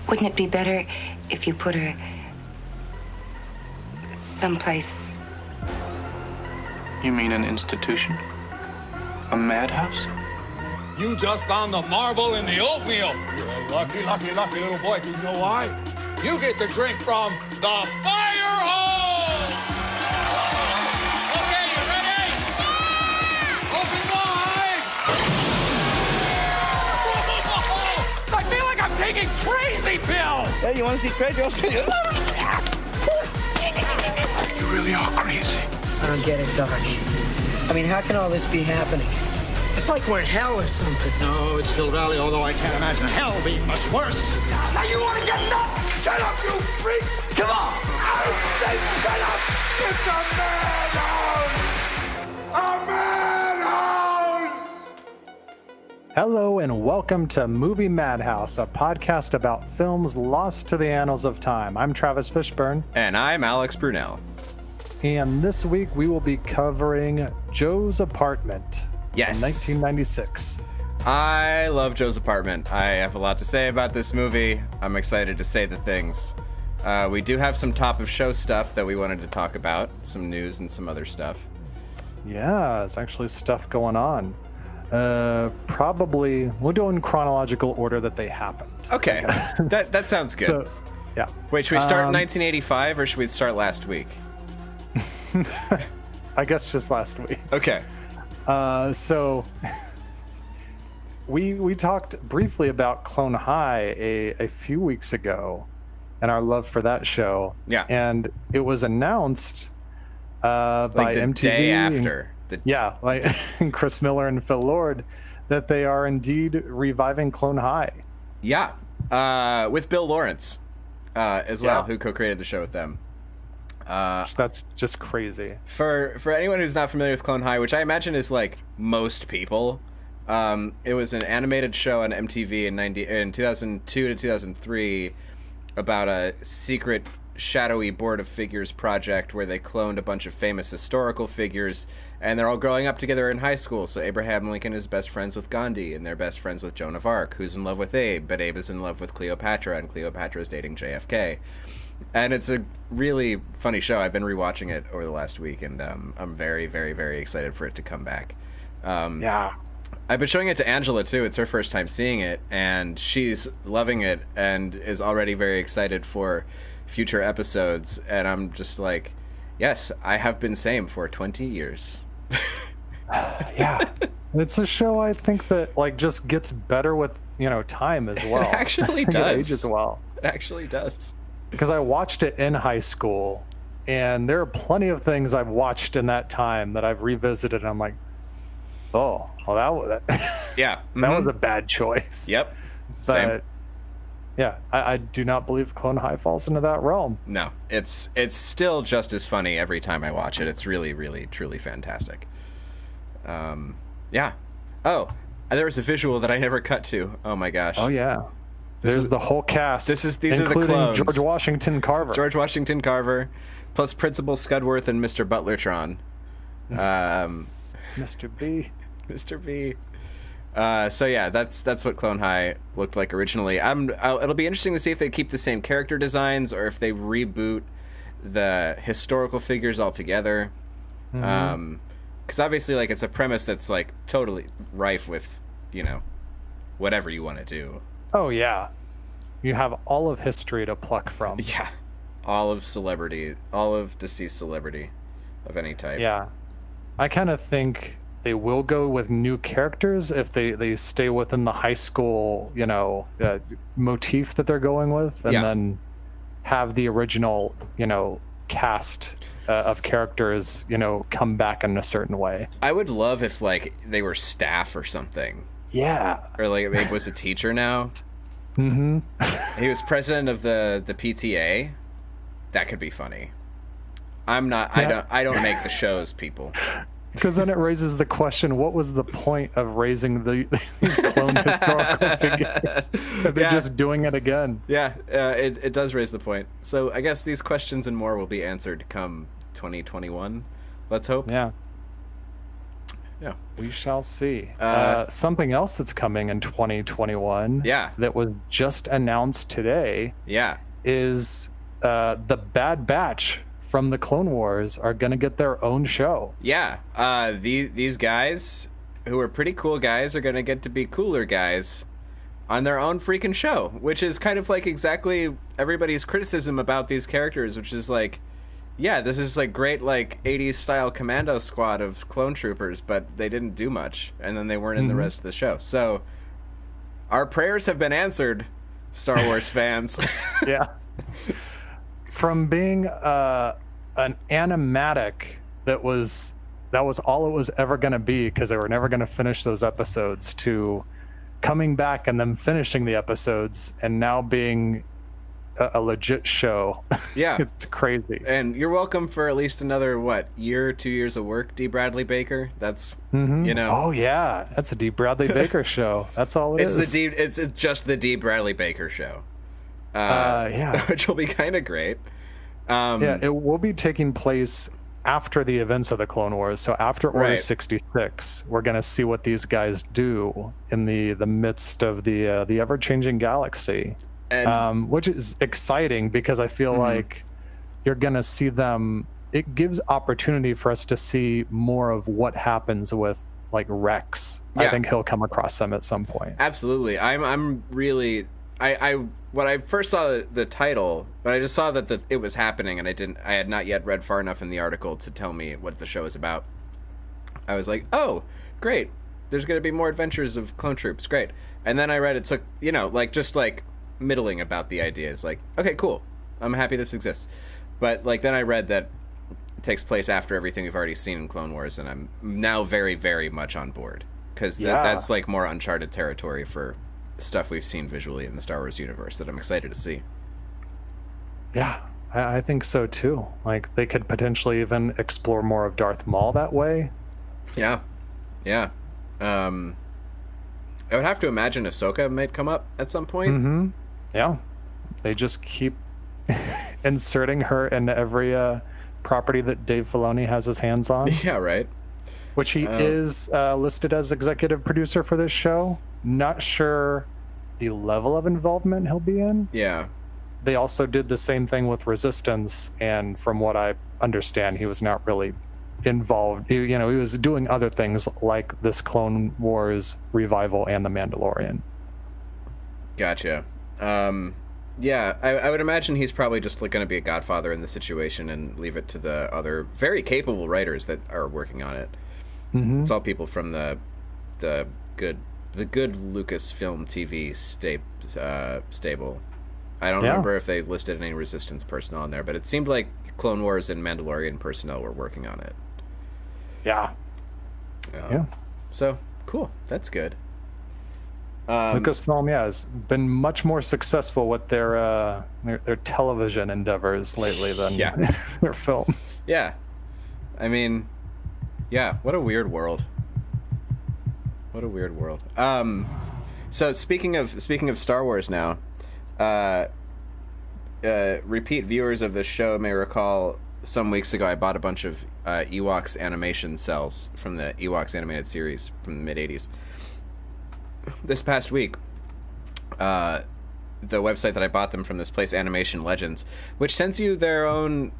Wouldn't it be better if you put her someplace? You mean an institution? A madhouse? You just found the marble in the oatmeal. You're a lucky, lucky, lucky little boy. Do you know why? You get to drink from the fire hose! Okay, you ready? Open wide! I feel like I'm taking crazy pills! Hey, you want to see crazy? You really are crazy. I don't get it, Doc. I mean, how can all this be happening? It's like we're in hell or something. No, it's Hill Valley, although I can't imagine hell being much worse. Now you want to get nuts? Shut up, you freak! Come on! I said shut up! It's a madhouse! A madhouse! Hello and welcome to Movie Madhouse, a podcast about films lost to the annals of time. I'm Travis Fishburne. And I'm Alex Brunel. And this week we will be covering Joe's Apartment. Yes. In 1996. I love Joe's Apartment. I have a lot to say about this movie. I'm excited to say the things. We do have some top of show stuff that we wanted to talk about, some news and some other stuff. Yeah, there's actually stuff going on. Probably, we'll do in chronological order that they happened. Okay, that sounds good. So, yeah. Wait, should we start in 1985 or should we start last week? I guess just last week. Okay. So we talked briefly about Clone High a few weeks ago and our love for that show. Yeah. And it was announced by the MTV. Day after. Like Chris Miller and Phil Lord, that they are indeed reviving Clone High. Yeah. With Bill Lawrence as well, who co-created the show with them. That's just crazy. For anyone who's not familiar with Clone High, which I imagine is like most people, it was an animated show on MTV in 2002 to 2003 about a secret shadowy board of figures project where they cloned a bunch of famous historical figures, and they're all growing up together in high school. So Abraham Lincoln is best friends with Gandhi, and they're best friends with Joan of Arc, who's in love with Abe, but Abe is in love with Cleopatra, and Cleopatra is dating JFK. And it's a really funny show. I've been rewatching it over the last week, and I'm very, very, very excited for it to come back. Yeah. I've been showing it to Angela, too. It's her first time seeing it, and she's loving it and is already very excited for future episodes. And I'm just like, yes, I have been same for 20 years. Yeah. It's a show I think that like just gets better with, time as well. It actually It does. ages well. It actually does. Because I watched it in high school, and there are plenty of things I've watched in that time that I've revisited, and I'm like, oh, well, Yeah. that was a bad choice. Yep. But, Same. yeah, I do not believe Clone High falls into that realm. No, it's still just as funny every time I watch it. It's really, really, truly fantastic. Yeah. Oh, there was a visual that I never cut to. Oh my gosh. Oh yeah. There's the whole cast. These are the including clones. George Washington Carver. George Washington Carver, plus Principal Scudworth and Mr. Butlertron. Mr. B. Mr. B. So yeah, that's what Clone High looked like originally. It'll be interesting to see if they keep the same character designs or if they reboot the historical figures altogether. Because obviously, like, it's a premise that's like totally rife with, whatever you want to do. Oh yeah, you have all of history to pluck from. Yeah, all of deceased celebrity of any type. Yeah, I kind of think they will go with new characters if they stay within the high school, motif that they're going with, and then have the original, cast of characters, come back in a certain way. I would love if like they were staff or something. Yeah. Or like Abe was a teacher now. Mm-hmm. He was president of the PTA. That could be funny. I'm not. Yeah. I don't make the shows, people. Because then it raises the question: what was the point of raising these clone historical figures? If they're just doing it again. Yeah, it does raise the point. So I guess these questions and more will be answered come 2021. Let's hope. Yeah. We shall see. Something else that's coming in 2021 that was just announced today is the Bad Batch from the Clone Wars are going to get their own show. These guys, who are pretty cool guys, are going to get to be cooler guys on their own freaking show, which is kind of like exactly everybody's criticism about these characters, which is like, yeah, this is like great, like 80s style commando squad of clone troopers, but they didn't do much, and then they weren't in the rest of the show. So our prayers have been answered, Star Wars fans. Yeah. From being an animatic that was all it was ever going to be, because they were never going to finish those episodes, to coming back and then finishing the episodes and now being a legit show. Yeah. It's crazy. And you're welcome for at least another, 2 years of work, D. Bradley Baker. That's, Oh, yeah. That's a D. Bradley Baker show. That's all it is. It's just the D. Bradley Baker show. Which will be kind of great. It will be taking place after the events of the Clone Wars. So after Order 66, we're going to see what these guys do in the midst of the ever-changing galaxy. And, which is exciting, because I feel like you're going to see them. It gives opportunity for us to see more of what happens with like Rex. I think he'll come across them at some point. Absolutely. I'm really, when I first saw the title, when I just saw that it was happening, and I had not yet read far enough in the article to tell me what the show is about, I was like, oh, great. There's going to be more adventures of clone troops. Great. And then I read it took, just middling about the idea. It's like, okay, cool, I'm happy this exists. But like then I read that it takes place after everything we've already seen in Clone Wars, and I'm now very, very much on board, because that's like more uncharted territory for stuff we've seen visually in the Star Wars universe that I'm excited to see. Yeah, I think so too. Like they could potentially even explore more of Darth Maul that way. I would have to imagine Ahsoka might come up at some point. Yeah, they just keep inserting her into every property that Dave Filoni has his hands on. Yeah, right. Which he is listed as executive producer for this show. Not sure the level of involvement he'll be in. Yeah. They also did the same thing with Resistance, and from what I understand, he was not really involved. He was doing other things like this Clone Wars revival and The Mandalorian. Gotcha. I would imagine he's probably just going to be a godfather in the situation and leave it to the other very capable writers that are working on it. It's all people from the good Lucasfilm TV stable. I don't remember if they listed any Resistance personnel on there, but it seemed like Clone Wars and Mandalorian personnel were working on it. Yeah. So cool. That's good. Lucasfilm, has been much more successful with their television endeavors lately than their films. Yeah, I mean, what a weird world. What a weird world. So speaking of Star Wars now, repeat viewers of this show may recall some weeks ago I bought a bunch of Ewoks animation cells from the Ewoks animated series from the mid-'80s. This past week, the website that I bought them from, this place, Animation Legends, which sends you their own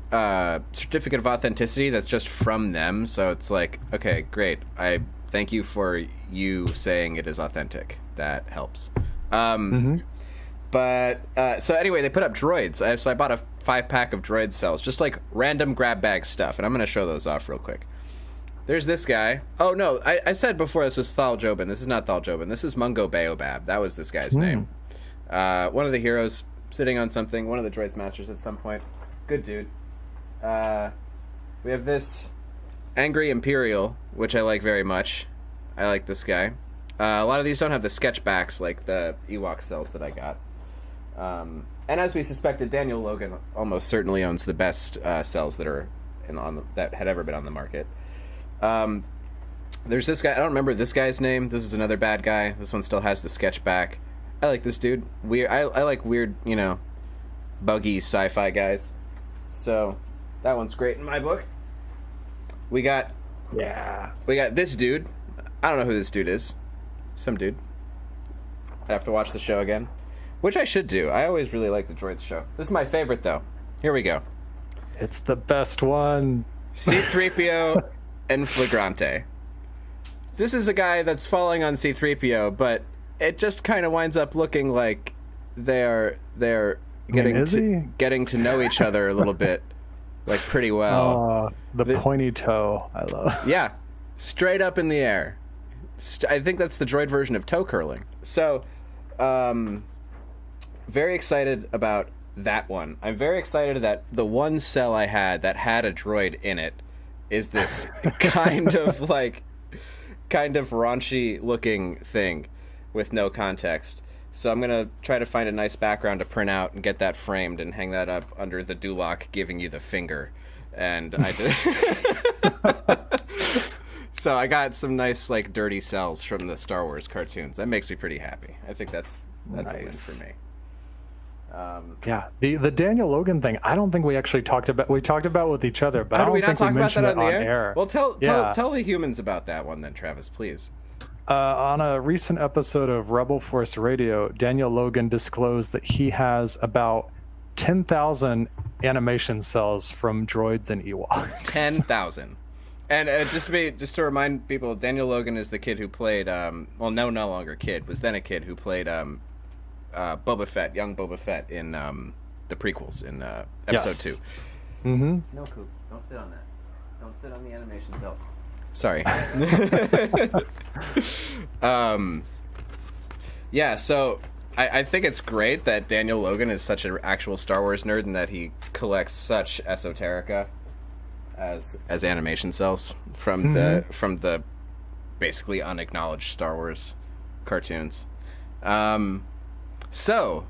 certificate of authenticity that's just from them. So it's like, okay, great. I thank you for you saying it is authentic. That helps. But so anyway, they put up droids. So I bought a 5-pack of droid cells, just like random grab bag stuff, and I'm going to show those off real quick. There's this guy. Oh, no, I said before this was Thal Jobin. This is not Thal Jobin. This is Mungo Baobab. That was this guy's name. One of the heroes sitting on something. One of the droids masters at some point. Good dude. We have this Angry Imperial, which I like very much. I like this guy. A lot of these don't have the sketch backs like the Ewok cells that I got. And as we suspected, Daniel Logan almost certainly owns the best cells that are that had ever been on the market. There's this guy. I don't remember this guy's name. This is another bad guy. This one still has the sketch back. I like this dude. Weird. I like weird, buggy sci-fi guys. So that one's great in my book. We got Yeah. We got this dude. I don't know who this dude is. Some dude. I have to watch the show again, which I should do. I always really like the Droids show. This is my favorite, though. Here we go. It's the best one. C-3PO and Flagrante. This is a guy that's falling on C-3PO, but it just kind of winds up looking like they're getting to know each other a little bit, like pretty well. The pointy toe. I love. Yeah, straight up in the air. I think that's the droid version of toe curling. So, very excited about that one. I'm very excited that the one cell I had that had a droid in it is this kind of raunchy looking thing with no context. So I'm gonna try to find a nice background to print out and get that framed and hang that up under the Duloc giving you the finger. And I did. So I got some nice dirty cells from the Star Wars cartoons. That makes me pretty happy. I think that's nice. A win for me. Yeah, the Daniel Logan thing. I don't think we actually talked about. We talked about with each other, but How I do don't we not think talk we about that mentioned on it the on air? Well, tell the humans about that one then, Travis, please. On a recent episode of Rebel Force Radio, Daniel Logan disclosed that he has about 10,000 animation cells from droids and Ewoks. 10,000. And just to remind people, Daniel Logan is the kid who played, no longer kid, was then a kid who played Boba Fett, young Boba Fett in the prequels in episode 2. Mm-hmm. No, Coop, don't sit on that. Don't sit on the animation cells. Sorry. Yeah, so I think it's great that Daniel Logan is such an actual Star Wars nerd and that he collects such esoterica as animation cells from the basically unacknowledged Star Wars cartoons. So,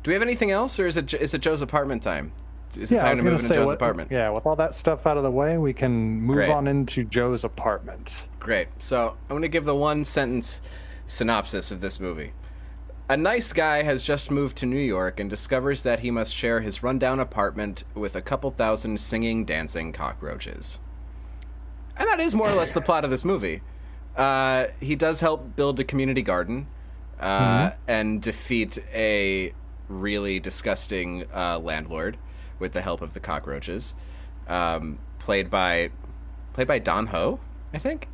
do we have anything else, or is it Joe's apartment time? Is it time to move into Joe's apartment? Yeah, with all that stuff out of the way, we can move on into Joe's apartment. Great. So I'm going to give the one-sentence synopsis of this movie. A nice guy has just moved to New York and discovers that he must share his rundown apartment with a couple thousand singing, dancing cockroaches. And that is more or less the plot of this movie. He does help build a community garden and defeat a really disgusting landlord with the help of the cockroaches, played by Don Ho, I think.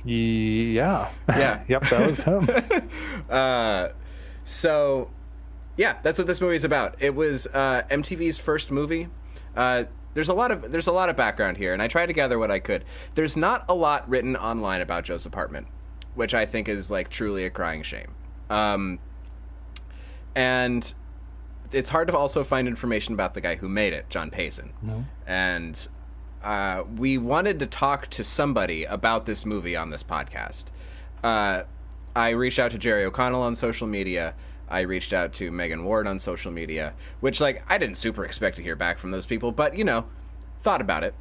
Yeah. Yep, that was him. So, yeah, that's what this movie is about. It was MTV's first movie. There's a lot of background here, and I tried to gather what I could. There's not a lot written online about Joe's apartment, which I think is truly a crying shame. And it's hard to also find information about the guy who made it, John Payson. No. And we wanted to talk to somebody about this movie on this podcast. I reached out to Jerry O'Connell on social media. I reached out to Megan Ward on social media, which I didn't super expect to hear back from those people, but thought about it.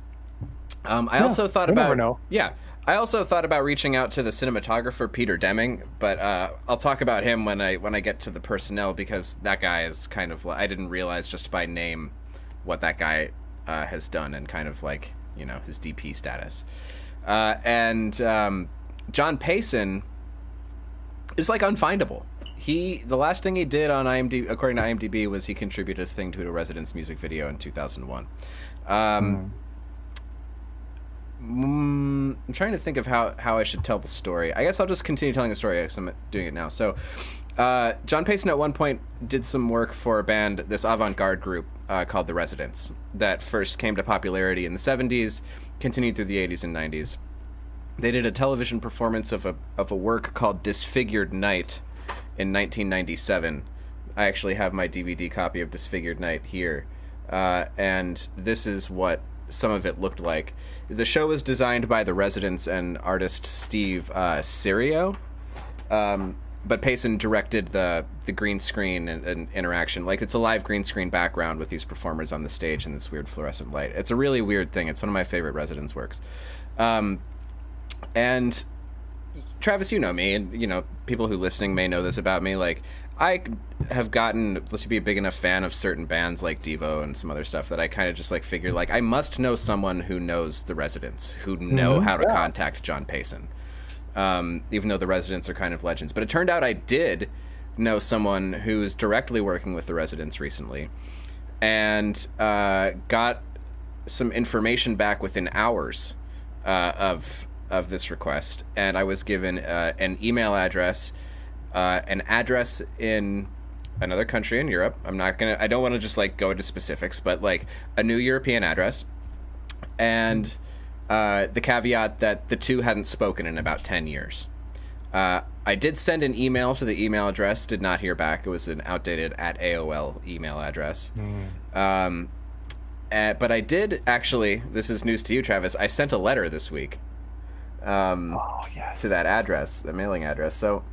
I also thought about never know. Yeah. I also thought about reaching out to the cinematographer Peter Deming, but I'll talk about him when I get to the personnel, because that guy is kind of, I didn't realize just by name what that guy has done and kind of his DP status. And John Payson is unfindable. The last thing he did on IMDb, according to IMDb, was he contributed a thing to a Residence music video in 2001. I'm trying to think of how I should tell the story. I guess I'll just continue telling the story because I'm doing it now. So, John Payson at one point did some work for a band, this avant-garde group called The Residents, that first came to popularity in the 70s, continued through the 80s and 90s. They did a television performance of a work called Disfigured Night in 1997. I actually have my DVD copy of Disfigured Night here, and this is what some of it looked like. The show was designed by the Residents and artist Steve Sirio, but Payson directed the green screen and interaction. It's a live green screen background with these performers on the stage in this weird fluorescent light. It's a really weird thing. It's one of my favorite Residents works. And Travis, you know me, and people who listening may know this about me. I have gotten to be a big enough fan of certain bands like Devo and some other stuff that I kind of just like figure like I must know someone who knows the Residents, who know how to contact John Payson, even though the Residents are kind of legends. But it turned out I did know someone who's directly working with the Residents recently, and got some information back within hours of this request, and I was given an email address, an address in another country in Europe. I don't want to just like go into specifics, but like a new European address, and the caveat that the two hadn't spoken in about 10 years. I did send an email to the email address, did not hear back. It was an outdated @AOL email address. But I did actually, this is news to you, Travis, I sent a letter this week to that address, the mailing address. So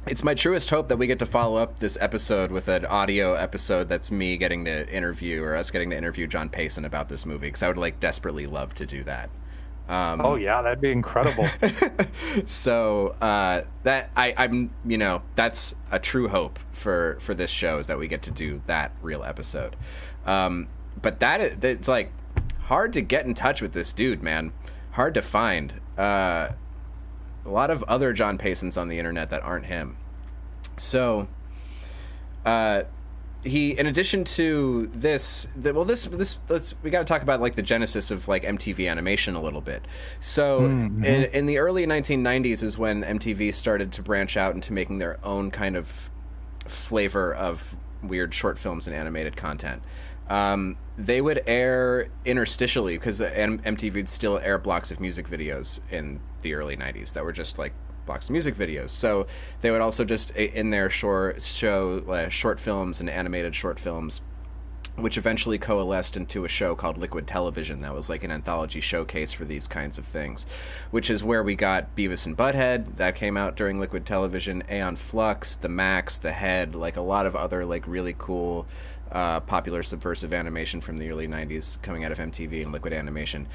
it's my truest hope that we get to follow up this episode with an audio episode that's me getting to interview, or us getting to interview John Payson about this movie, because I would like desperately love to do that. That'd be incredible. So that I'm that's a true hope for this show, is that we get to do that real episode. But it's like hard to get in touch with this dude, man. Hard to find. A lot of other John Paysons on the internet that aren't him. So he, in addition to this, we got to talk about like the genesis of like MTV animation a little bit. So in the early 1990s is when MTV started to branch out into making their own kind of flavor of weird short films and animated content. They would air interstitially, because MTV would still air blocks of music videos in the early 90s that were just like blocks of music videos. So they would also just in their show short films and animated short films, which eventually coalesced into a show called Liquid Television that was like an anthology showcase for these kinds of things, which is where we got Beavis and Butthead that came out during Liquid Television, Aeon Flux, The Max, The Head, like a lot of other like really cool popular subversive animation from the early 90s coming out of MTV and Liquid Animation.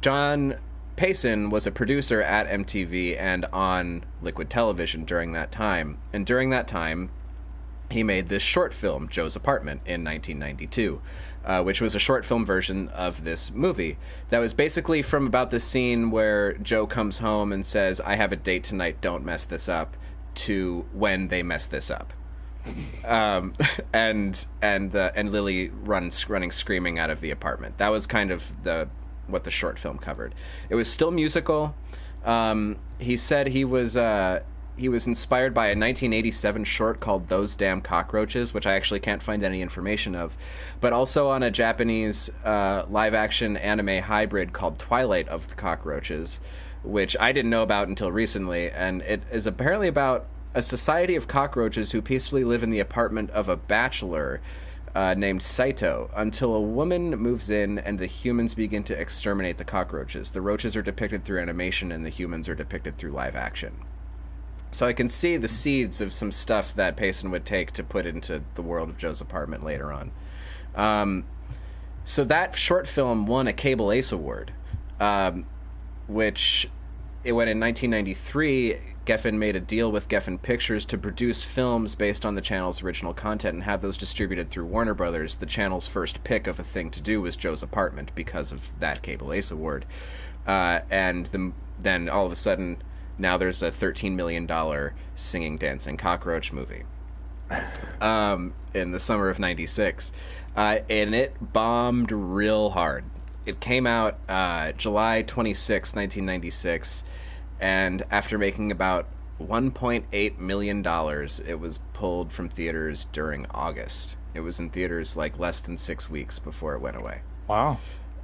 John Payson was a producer at MTV and on Liquid Television during that time. And during that time, he made this short film, Joe's Apartment, in 1992, which was a short film version of this movie that was basically from about the scene where Joe comes home and says, "I have a date tonight, don't mess this up," to when they mess this up. And Lily running screaming out of the apartment. That was kind of what the short film covered. It was still musical. He said he was inspired by a 1987 short called Those Damn Cockroaches, which I actually can't find any information of, but also on a Japanese live-action anime hybrid called Twilight of the Cockroaches, which I didn't know about until recently, and it is apparently about a society of cockroaches who peacefully live in the apartment of a bachelor named Saito until a woman moves in and the humans begin to exterminate the cockroaches. The roaches are depicted through animation and the humans are depicted through live action. So I can see the seeds of some stuff that Payson would take to put into the world of Joe's Apartment later on. So that short film won a Cable Ace Award, which when in 1993, Geffen made a deal with Geffen Pictures to produce films based on the channel's original content and have those distributed through Warner Brothers. The channel's first pick of a thing to do was Joe's Apartment because of that Cable Ace Award. Then all of a sudden, now there's a $13 million singing, dancing cockroach movie in the summer of 96. And it bombed real hard. It came out July 26, 1996. And after making about $1.8 million, it was pulled from theaters during August. It was in theaters like less than 6 weeks before it went away. Wow.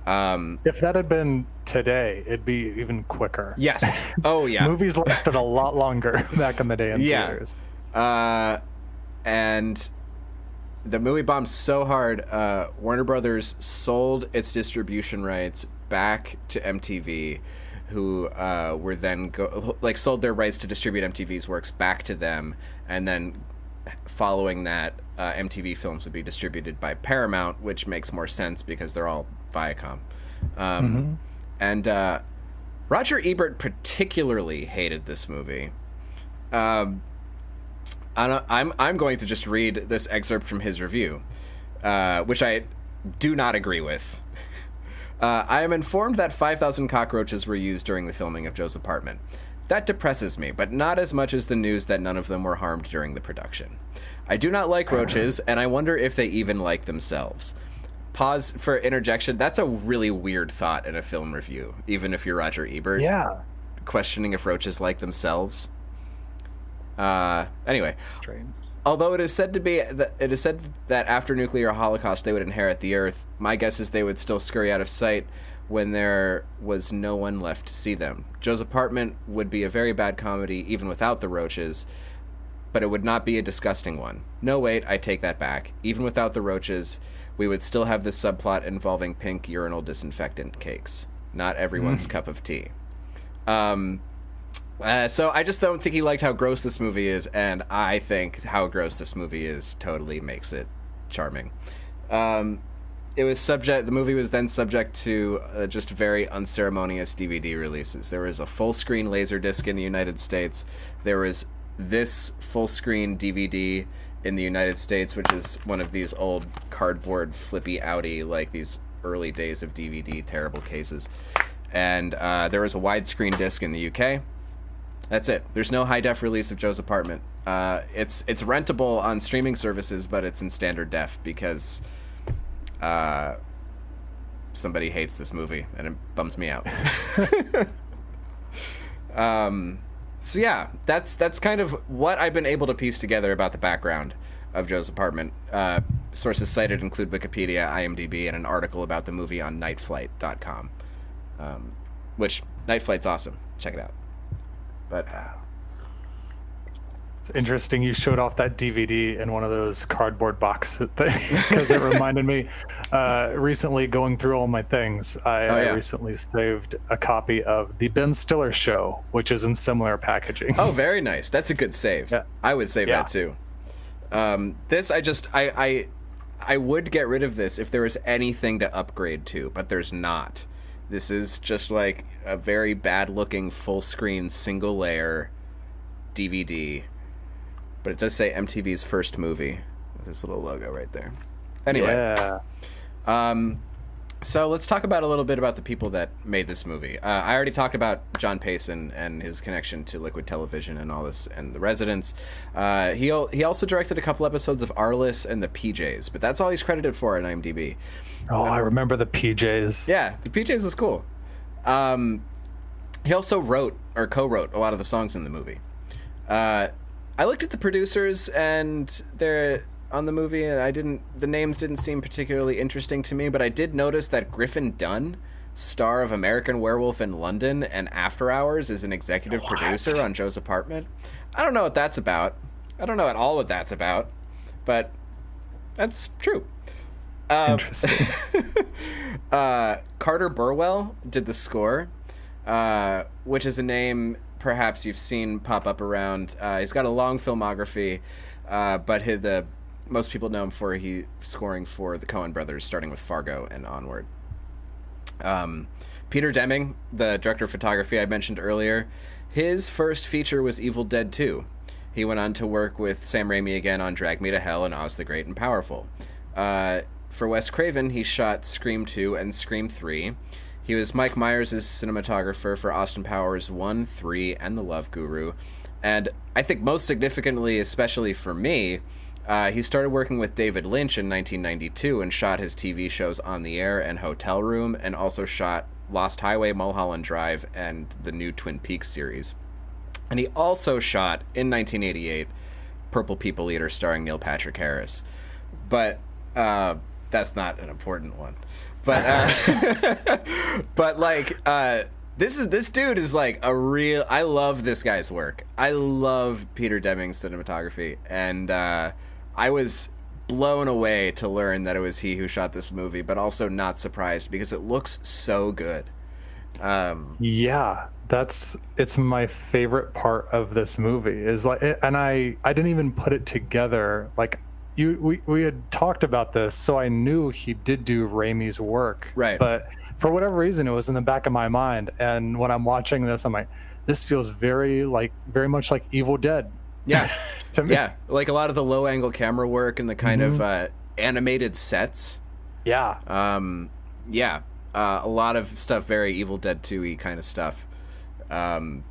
If that had been today, it'd be even quicker. Yes. Oh, yeah. Movies lasted a lot longer back in the day in theaters. And the movie bombed so hard, Warner Brothers sold its distribution rights back to MTV, who were then sold their rights to distribute MTV's works back to them, and then following that, MTV films would be distributed by Paramount, which makes more sense because they're all Viacom. And Roger Ebert particularly hated this movie. I'm going to just read this excerpt from his review, which I do not agree with. I am informed that 5,000 cockroaches were used during the filming of Joe's apartment. That depresses me, but not as much as the news that none of them were harmed during the production. I do not like roaches, and I wonder if they even like themselves. Pause for interjection. That's a really weird thought in a film review, even if you're Roger Ebert. Yeah. Questioning if roaches like themselves. Anyway. Strange. Although it is said that after nuclear holocaust they would inherit the earth, my guess is they would still scurry out of sight when there was no one left to see them. Joe's apartment would be a very bad comedy even without the roaches, but it would not be a disgusting one. No, wait, I take that back. Even without the roaches, we would still have this subplot involving pink urinal disinfectant cakes. Not everyone's cup of tea. So I just don't think he liked how gross this movie is, and I think how gross this movie is totally makes it charming. The movie was then subject to just very unceremonious DVD releases. There was a full-screen Laserdisc in the United States. There was this full-screen DVD in the United States, which is one of these old cardboard flippy outy, like these early days of DVD terrible cases. And there was a widescreen disc in the UK. That's it. There's no high-def release of Joe's Apartment. It's rentable on streaming services, but it's in standard def because somebody hates this movie, and it bums me out. So yeah, that's kind of what I've been able to piece together about the background of Joe's Apartment. Sources cited include Wikipedia, IMDb, and an article about the movie on nightflight.com. Which, Night Flight's awesome. Check it out. But it's interesting you showed off that DVD in one of those cardboard box things, because it reminded me recently going through all my things. I recently saved a copy of The Ben Stiller Show, which is in similar packaging. Oh, very nice. That's a good save. Yeah. I would save that too. This, I would get rid of this if there was anything to upgrade to, but there's not. This is just like a very bad-looking full-screen single-layer DVD, but it does say MTV's first movie with this little logo right there. Anyway, so let's talk about a little bit about the people that made this movie. I already talked about John Payson and his connection to Liquid Television and all this, and The Residents. He also directed a couple episodes of Arliss and The PJs, but that's all he's credited for on IMDb. Oh, I remember The PJs. Yeah, The PJs was cool. He also wrote or co-wrote a lot of the songs in the movie. I looked at the producers and they're on the movie, and the names didn't seem particularly interesting to me, but I did notice that Griffin Dunne, star of American Werewolf in London and After Hours, is an executive producer on Joe's Apartment. I don't know what that's about. I don't know at all what that's about, but that's true. Interesting. Carter Burwell did the score, which is a name perhaps you've seen pop up around. He's got a long filmography, but the most people know him for scoring for the Coen brothers, starting with Fargo and onward. Peter Deming, the director of photography I mentioned earlier, his first feature was Evil Dead 2. He went on to work with Sam Raimi again on Drag Me to Hell and Oz the Great and Powerful. For Wes Craven, he shot Scream 2 and Scream 3. He was Mike Myers' cinematographer for Austin Powers 1, 3, and The Love Guru. And I think most significantly, especially for me, he started working with David Lynch in 1992 and shot his TV shows On the Air and Hotel Room, and also shot Lost Highway, Mulholland Drive, and the new Twin Peaks series. And he also shot, in 1988, Purple People Eater starring Neil Patrick Harris. But that's not an important one. But but like this dude is like a real. I love this guy's work. I love Peter Deming's cinematography, and I was blown away to learn that it was he who shot this movie, but also not surprised because it looks so good. Yeah, it's my favorite part of this movie is like, and I didn't even put it together. Like we had talked about this, so I knew he did do Raimi's work, right? But for whatever reason, it was in the back of my mind. And when I'm watching this, I'm like, this feels very much like Evil Dead. Yeah. To me. Yeah. Like a lot of the low angle camera work and the kind of animated sets. Yeah. Yeah. A lot of stuff very Evil Dead 2-y kind of stuff. And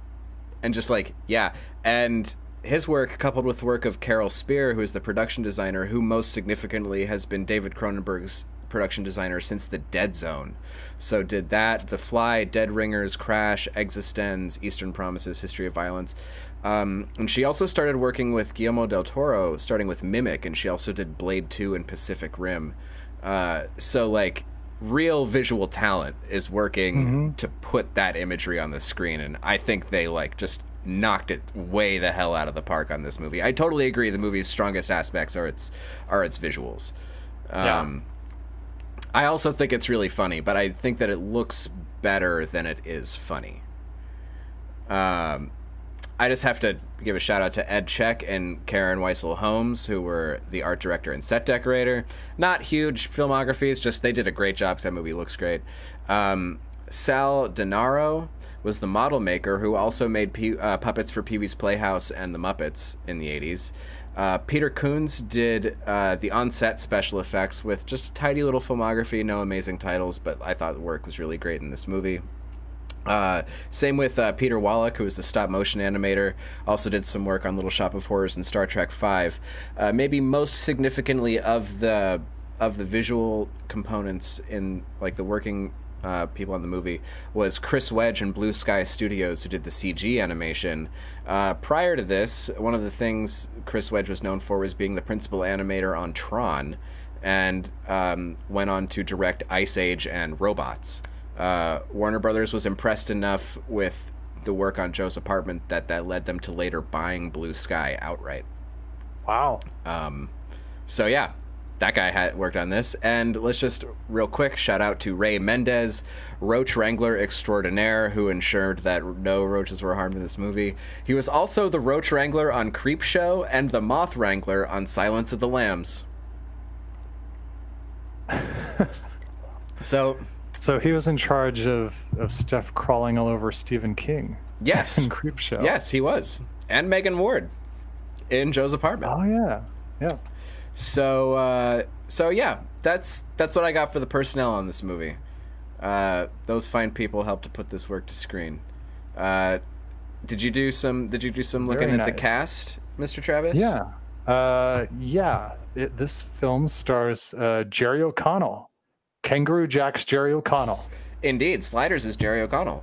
just like, yeah. And his work, coupled with the work of Carol Spear, who is the production designer, who most significantly has been David Cronenberg's production designer since The Dead Zone. So did that, The Fly, Dead Ringers, Crash, Existenz, Eastern Promises, History of Violence. And she also started working with Guillermo del Toro, starting with Mimic, and she also did Blade 2 and Pacific Rim. So, like, real visual talent is working to put that imagery on the screen, and I think they, like, just knocked it way the hell out of the park on this movie. I totally agree the movie's strongest aspects are its visuals. I also think it's really funny, but I think that it looks better than it is funny. I just have to give a shout out to Ed Check and Karen Weissel Holmes, who were the art director and set decorator. Not huge filmographies, just they did a great job because that movie looks great. Sal Denaro was the model maker who also made puppets for Pee-wee's Playhouse and the Muppets in the 80s. Peter Coons did the on-set special effects with just a tidy little filmography, no amazing titles, but I thought the work was really great in this movie. Same with Peter Wallach, who was the stop-motion animator, also did some work on Little Shop of Horrors and Star Trek V. Maybe most significantly of the visual components in like the working people on the movie was Chris Wedge and Blue Sky Studios, who did the CG animation. Prior to this, one of the things Chris Wedge was known for was being the principal animator on Tron, and went on to direct Ice Age and Robots. Warner Brothers was impressed enough with the work on Joe's Apartment that led them to later buying Blue Sky outright. Wow. So yeah, that guy had worked on this. And let's just real quick shout out to Ray Mendez, roach wrangler extraordinaire, who ensured that no roaches were harmed in this movie. He was also the roach wrangler on Creepshow and the moth wrangler on Silence of the Lambs. So he was in charge of stuff crawling all over Stephen King. Yes. In Creepshow. Yes, he was. And Megan Ward in Joe's Apartment. Oh yeah. Yeah. So yeah, that's what I got for the personnel on this movie. Those fine people helped to put this work to screen. Did you do some looking Very at the nice. cast, Mr. Travis? Yeah. This film stars Jerry O'Connell. Kangaroo Jack's Jerry O'Connell. Indeed, Sliders is Jerry O'Connell.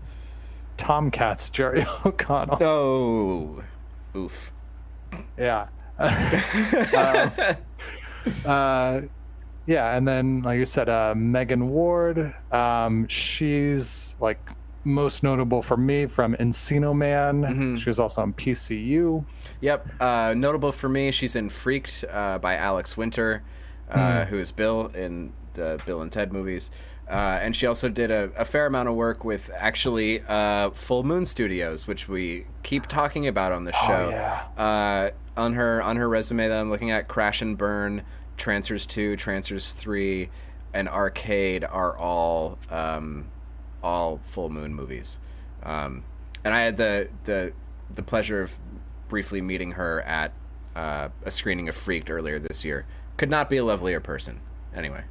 Tomcat's Jerry O'Connell. Oh, oof. Yeah. Yeah, and then like you said, Megan Ward. She's like most notable for me from Encino Man. She was also on PCU. Yep. Notable for me, she's in Freaked by Alex Winter, who is Bill in the Bill and Ted movies. And she also did a fair amount of work with actually Full Moon Studios, which we keep talking about on the show. Oh, yeah. On her resume that I'm looking at, Crash and Burn, Trancers 2, Trancers 3, and Arcade are all Full Moon movies. And I had the pleasure of briefly meeting her at a screening of Freaked earlier this year. Could not be a lovelier person. Anyway.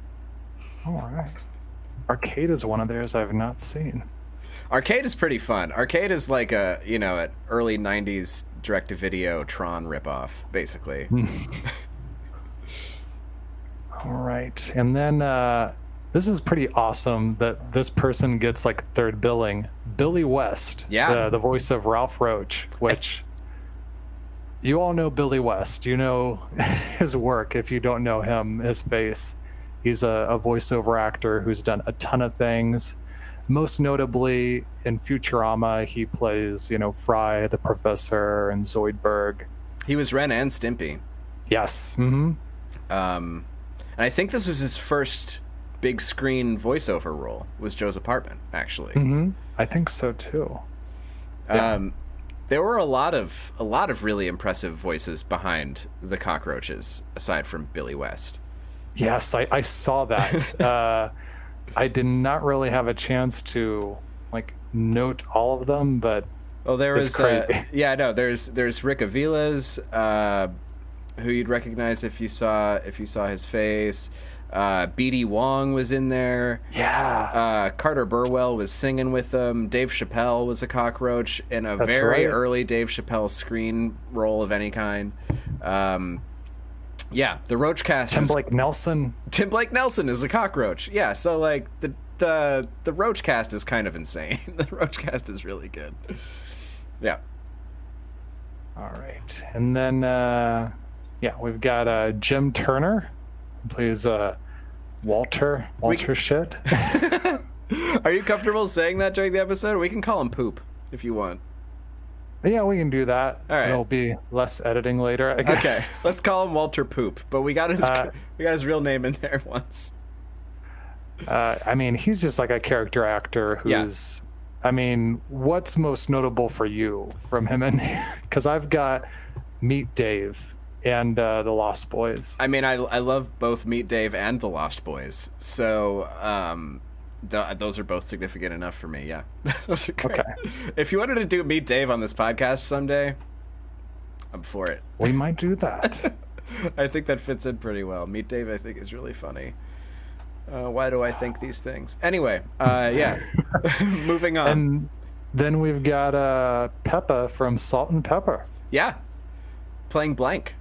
All right. Arcade is one of theirs I've not seen. Arcade is pretty fun. Arcade is like an early 90s direct-to-video Tron ripoff, basically. All right. And then this is pretty awesome that this person gets like third billing. Billy West, the voice of Ralph Roach, which you all know Billy West. You know his work. If you don't know him, his face. He's a voiceover actor who's done a ton of things. Most notably in Futurama, he plays, Fry, the Professor, and Zoidberg. He was Ren and Stimpy. Yes. Mm-hmm. And I think this was his first big screen voiceover role, was Joe's Apartment, actually. Mm-hmm. I think so too. Yeah. There were a lot of really impressive voices behind the Cockroaches, aside from Billy West. Yes, I saw that. I did not really have a chance to note all of them, but Well, there is was crazy. there's Rick Avila's, who you'd recognize if you saw his face. B.D. Wong was in there. Yeah. Carter Burwell was singing with them. Dave Chappelle was a cockroach in a That's very right. early Dave Chappelle screen role of any kind. Yeah, the Roach cast. Tim Blake Nelson. Tim Blake Nelson is a cockroach. Yeah, so like the Roach cast is kind of insane. The Roach cast is really good. Yeah. All right. And then, we've got Jim Turner, who plays Walter Shit. Are you comfortable saying that during the episode? We can call him Poop if you want. Yeah, we can do that. All right. It'll be less editing later, I guess. Okay, let's call him Walter Poop, but we got his real name in there once. I mean, he's just like a character actor who's... Yeah. I mean, what's most notable for you from him in here? Because I've got Meet Dave and The Lost Boys. I mean, I love both Meet Dave and The Lost Boys, so those are both significant enough for me. Yeah, those are great. Okay. If you wanted to do Meet Dave on this podcast someday, I'm for it. We might do that. I think that fits in pretty well. Meet Dave, I think, is really funny. Why do I think these things? Anyway, yeah. Moving on. And then we've got Peppa from Salt and Pepper. Yeah. Playing Blank.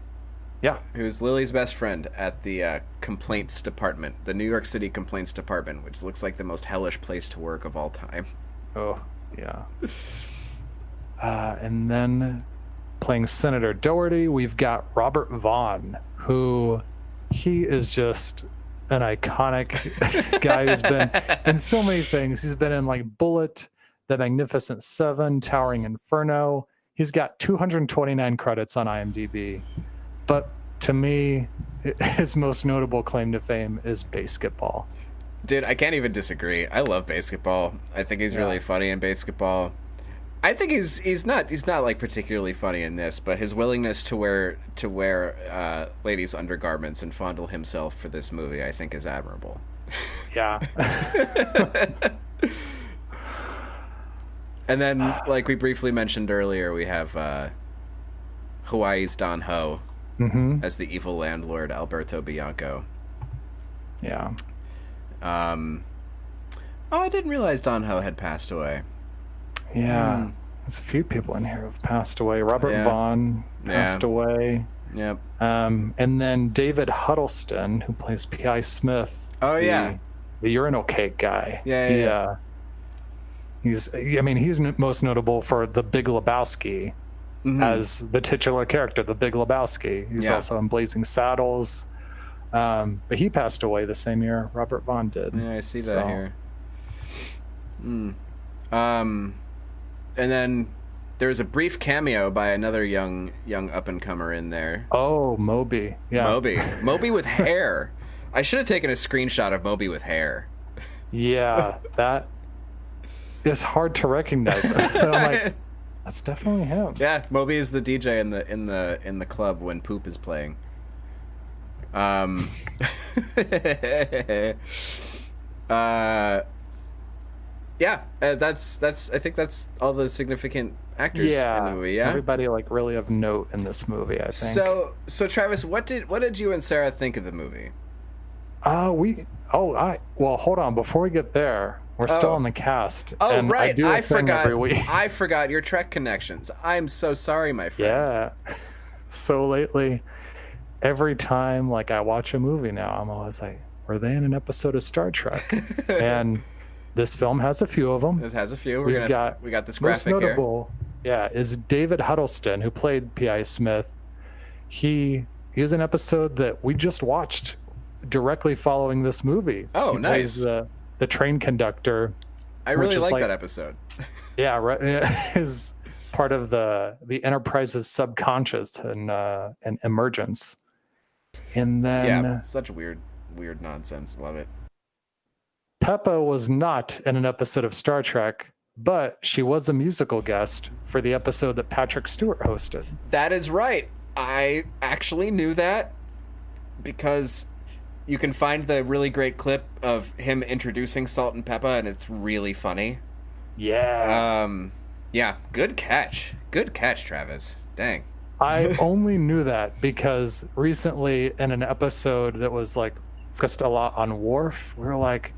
Yeah. Who's Lily's best friend at the complaints department, the New York City complaints department, which looks like the most hellish place to work of all time. Oh, yeah. And then playing Senator Doherty, we've got Robert Vaughn, who he is just an iconic guy who's been in so many things. He's been in like Bullet, The Magnificent Seven, Towering Inferno. He's got 229 credits on IMDb. But to me, his most notable claim to fame is Basketball. Dude, I can't even disagree. I love Basketball. I think he's really funny in Basketball. I think he's not like particularly funny in this, but his willingness to wear ladies' undergarments and fondle himself for this movie, I think, is admirable. Yeah. And then, like we briefly mentioned earlier, we have Hawaii's Don Ho as the evil landlord Alberto Bianco. Yeah. Oh, I didn't realize Don Ho had passed away. Yeah. There's a few people in here who've passed away. Robert Vaughn passed away. Yep. And then David Huddleston, who plays P.I. Smith. Oh, yeah. The urinal cake guy. Yeah. He's most notable for The Big Lebowski as the titular character, The Big Lebowski. He's also in Blazing Saddles. But he passed away the same year Robert Vaughn did. Yeah, I see that here. And then there's a brief cameo by another young up-and-comer in there. Oh, Moby. Yeah. Moby with hair. I should have taken a screenshot of Moby with hair. Yeah, that is hard to recognize. I'm like, that's definitely him. Yeah, Moby is the DJ in the club when Poop is playing. Yeah, that's I think that's all the significant actors in the movie. Yeah, everybody like really of note in this movie, I think. So Travis, what did you and Sarah think of the movie? Well, hold on, before we get there, we're still on the cast. Oh, and right, I forgot. Every week. I forgot your Trek connections. I'm so sorry, my friend. Yeah. So lately, every time like I watch a movie now, I'm always like, were they in an episode of Star Trek? And this film has a few of them. It has a few. We got this graphic most notable, here. Is David Huddleston, who played P.I. Smith. He is an episode that we just watched directly following this movie. Oh, he nice. Plays the train conductor. I really like that episode. Yeah, right. Is part of the Enterprise's subconscious and emergence. And then such weird nonsense. Love it. Peppa was not in an episode of Star Trek, but she was a musical guest for the episode that Patrick Stewart hosted. That is right. I actually knew that because you can find the really great clip of him introducing Salt and Peppa, and it's really funny. Yeah. Yeah, good catch. Good catch, Travis. Dang. I only knew that because recently in an episode that was like focused a lot on Worf, we were like,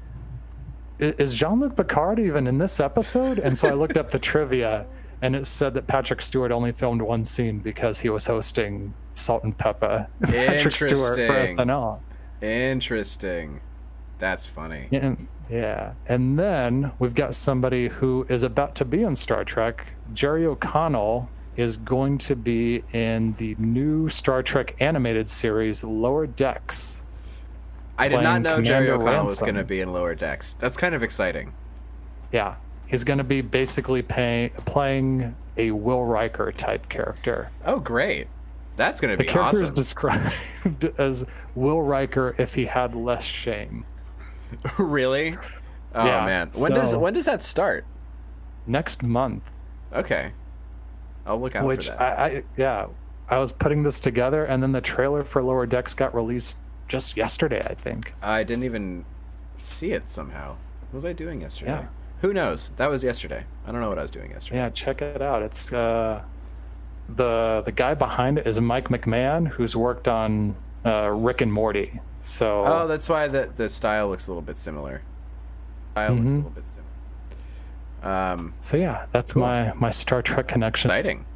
is Jean-Luc Picard even in this episode? And so I looked up the trivia, and it said that Patrick Stewart only filmed one scene because he was hosting Salt and Pepper. Patrick Stewart for SNL. Interesting. That's funny. Yeah. And then we've got somebody who is about to be on Star Trek. Jerry O'Connell is going to be in the new Star Trek animated series Lower Decks. I did not know Jerry Commander O'Connell was Ransom. going to be in Lower Decks. That's kind of exciting. Yeah, he's going to be basically playing a Will Riker type character. Oh, great. That's going to The be character awesome. is described as Will Riker if he had less shame. Really? Oh, Yeah, man. so- When does that start? Next month. Okay. I'll look out Which for that. I was putting this together, and then the trailer for Lower Decks got released just yesterday, I think. I didn't even see it somehow. What was I doing yesterday? Yeah. Who knows? That was yesterday. I don't know what I was doing yesterday. Yeah, check it out. It's the guy behind it is Mike McMahon, who's worked on Rick and Morty. So Oh, that's why the style looks a little bit similar. so yeah, that's Cool. my Star Trek connection. Exciting.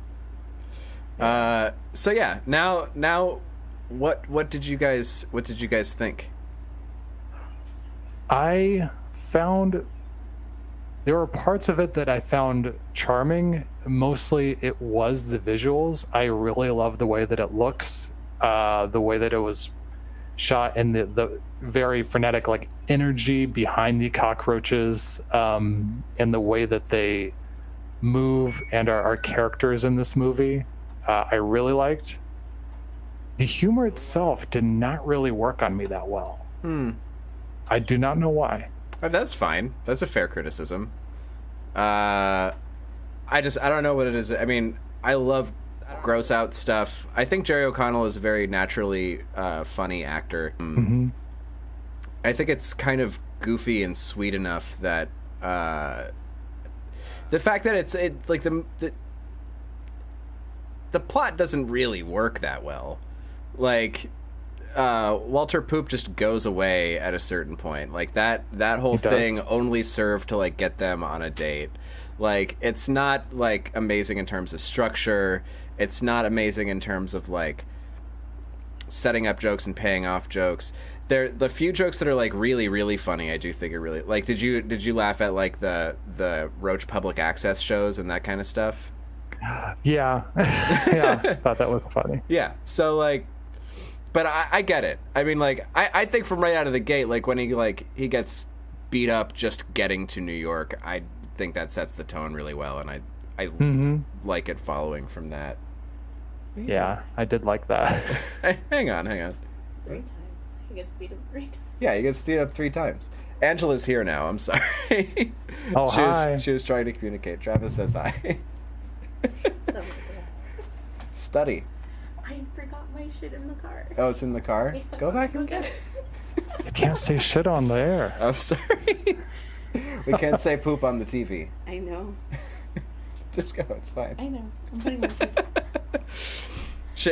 So yeah, now what did you guys think? I found there were parts of it that I found charming. Mostly it was the visuals. I really love the way that it looks, the way that it was shot, and the very frenetic like energy behind the cockroaches, and the way that they move and are characters in this movie. I really liked. The humor itself did not really work on me that well. I do not know why. Oh, that's fine. That's a fair criticism. I don't know what it is. I mean, I love gross out stuff. I think Jerry O'Connell is a very naturally funny actor. I think it's kind of goofy and sweet enough that the fact that the plot doesn't really work that well. Like Walter Poop just goes away at a certain point. Like that whole He does. thing only served to like get them on a date. Like it's not like amazing in terms of structure. It's not amazing in terms of like setting up jokes and paying off jokes. The few jokes that are like really really funny, I do think are really like. Did you laugh at like the Roach public access shows and that kind of stuff? Yeah. Yeah, I thought that was funny. Yeah. So like, but I get it. I mean, like I think from right out of the gate, like when he gets beat up just getting to New York, I think that sets the tone really well, and I like it following from that. Yeah, I did like that. Hang on. 3 times. He gets beat up 3 times. Yeah, he gets beat up 3 times. Angela's here now. I'm sorry. Oh, hi. She was trying to communicate. Travis says hi. Study. I forgot my shit in the car. Oh, it's in the car? Yeah. Go back and get it. You can't say shit on the air. I'm sorry. We can't say poop on the TV. I know. Just go. It's fine. I know. I'm putting my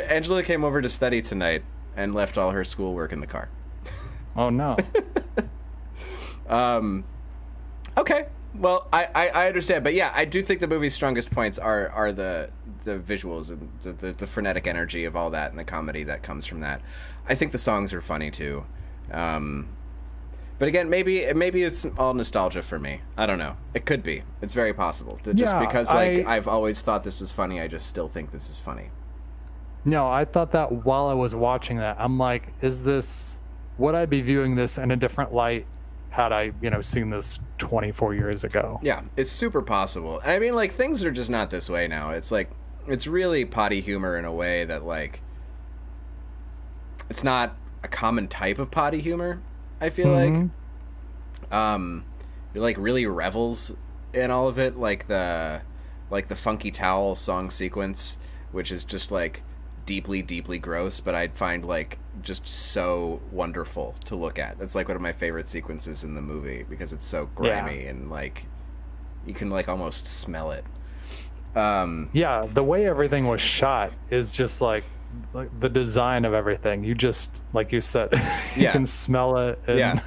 Angela came over to study tonight and left all her schoolwork in the car. Oh no. Okay. Well, I understand, but yeah, I do think the movie's strongest points are the visuals and the frenetic energy of all that and the comedy that comes from that. I think the songs are funny too. But again, maybe it's all nostalgia for me. I don't know. It could be. It's very possible. Just Yeah, because I've always thought this was funny, I just still think this is funny. No, I thought that while I was watching that. I'm like, would I be viewing this in a different light had I, seen this 24 years ago? Yeah, it's super possible. And I mean, like, things are just not this way now. It's like, it's really potty humor in a way that, like, it's not a common type of potty humor, I feel like. It, like, really revels in all of it, like the Funky Towel song sequence, which is just, like, deeply, deeply gross, but I'd find, like, just so wonderful to look at. That's, like, one of my favorite sequences in the movie, because it's so grimy and, like, you can, like, almost smell it. Yeah, the way everything was shot is just like the design of everything. You just, like you said, you Yeah. can smell it. And Yeah.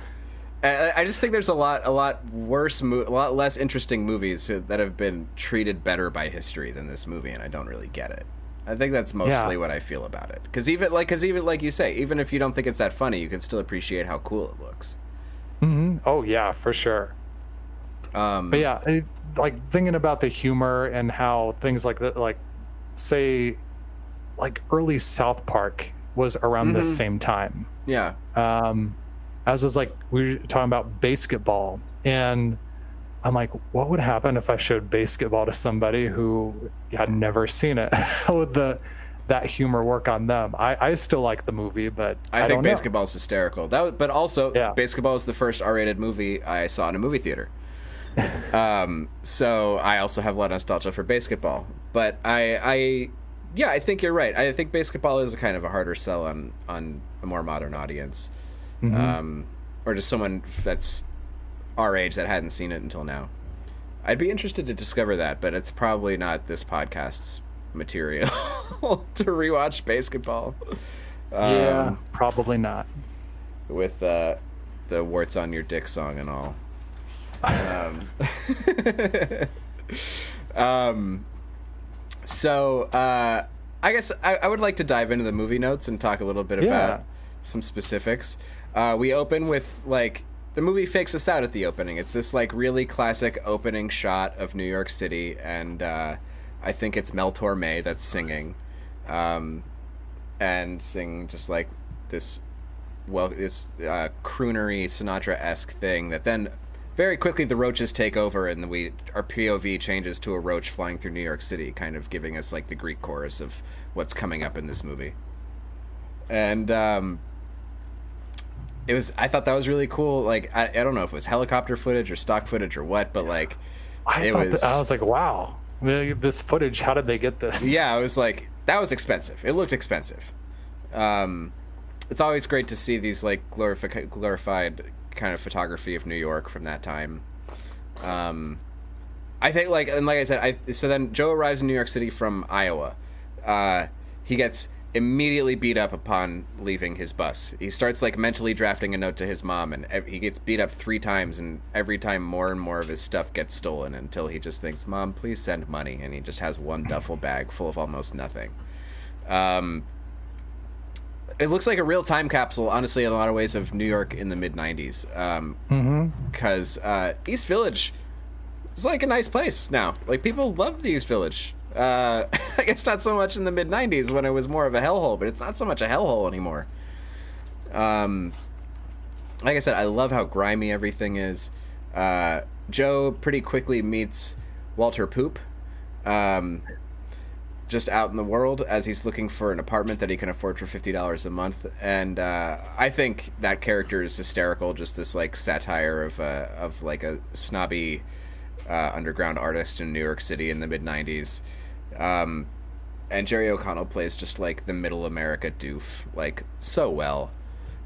I just think there's a lot worse, a lot less interesting movies that have been treated better by history than this movie, and I don't really get it. I think that's mostly what I feel about it. Because even like you say, even if you don't think it's that funny, you can still appreciate how cool it looks. Mhm. Oh yeah, for sure. But yeah, like thinking about the humor and how things like that, like say, like early South Park was around the same time. Yeah. As was like we were talking about basketball, and I'm like, what would happen if I showed basketball to somebody who had never seen it? How would that humor work on them? I still like the movie, but I think don't know. Basketball is hysterical. But also, Basketball is the first R-rated movie I saw in a movie theater. So I also have a lot of nostalgia for Basketball. But I think you're right. I think Basketball is a kind of a harder sell on a more modern audience, or just someone that's our age that hadn't seen it until now. I'd be interested to discover that, but it's probably not this podcast's material to rewatch Basketball. Yeah, probably not. With the warts on your dick song and all. So I guess I would like to dive into the movie notes and talk a little bit about some specifics. We open with, like, the movie fakes us out at the opening. It's this, like, really classic opening shot of New York City, and I think it's Mel Torme that's singing, and singing just like this croonery Sinatra-esque thing that then very quickly the roaches take over, and our POV changes to a roach flying through New York City, kind of giving us like the Greek chorus of what's coming up in this movie. And I thought that was really cool. Like, I don't know if it was helicopter footage or stock footage or what, but like I was like, wow, this footage, how did they get this? Yeah, I was like, that was expensive. It looked expensive. It's always great to see these like glorified kind of photography of New York from that time. I think, like I said, so then Joe arrives in New York City from Iowa. He gets immediately beat up upon leaving his bus. He starts like mentally drafting a note to his mom, and he gets beat up 3 times, and every time more and more of his stuff gets stolen until he just thinks, "Mom, please send money," and he just has one duffel bag full of almost nothing. It looks like a real time capsule, honestly, in a lot of ways, of New York in the mid-90s. Because East Village is like a nice place now. Like, people love the East Village. I guess not so much in the mid-90s when it was more of a hellhole, but it's not so much a hellhole anymore. Like I said, I love how grimy everything is. Joe pretty quickly meets Walter Poop, just out in the world as he's looking for an apartment that he can afford for $50 a month. And I think that character is hysterical, just this like satire of like a snobby underground artist in New York City in the mid-90s. And Jerry O'Connell plays just like the middle America doof, like, so well.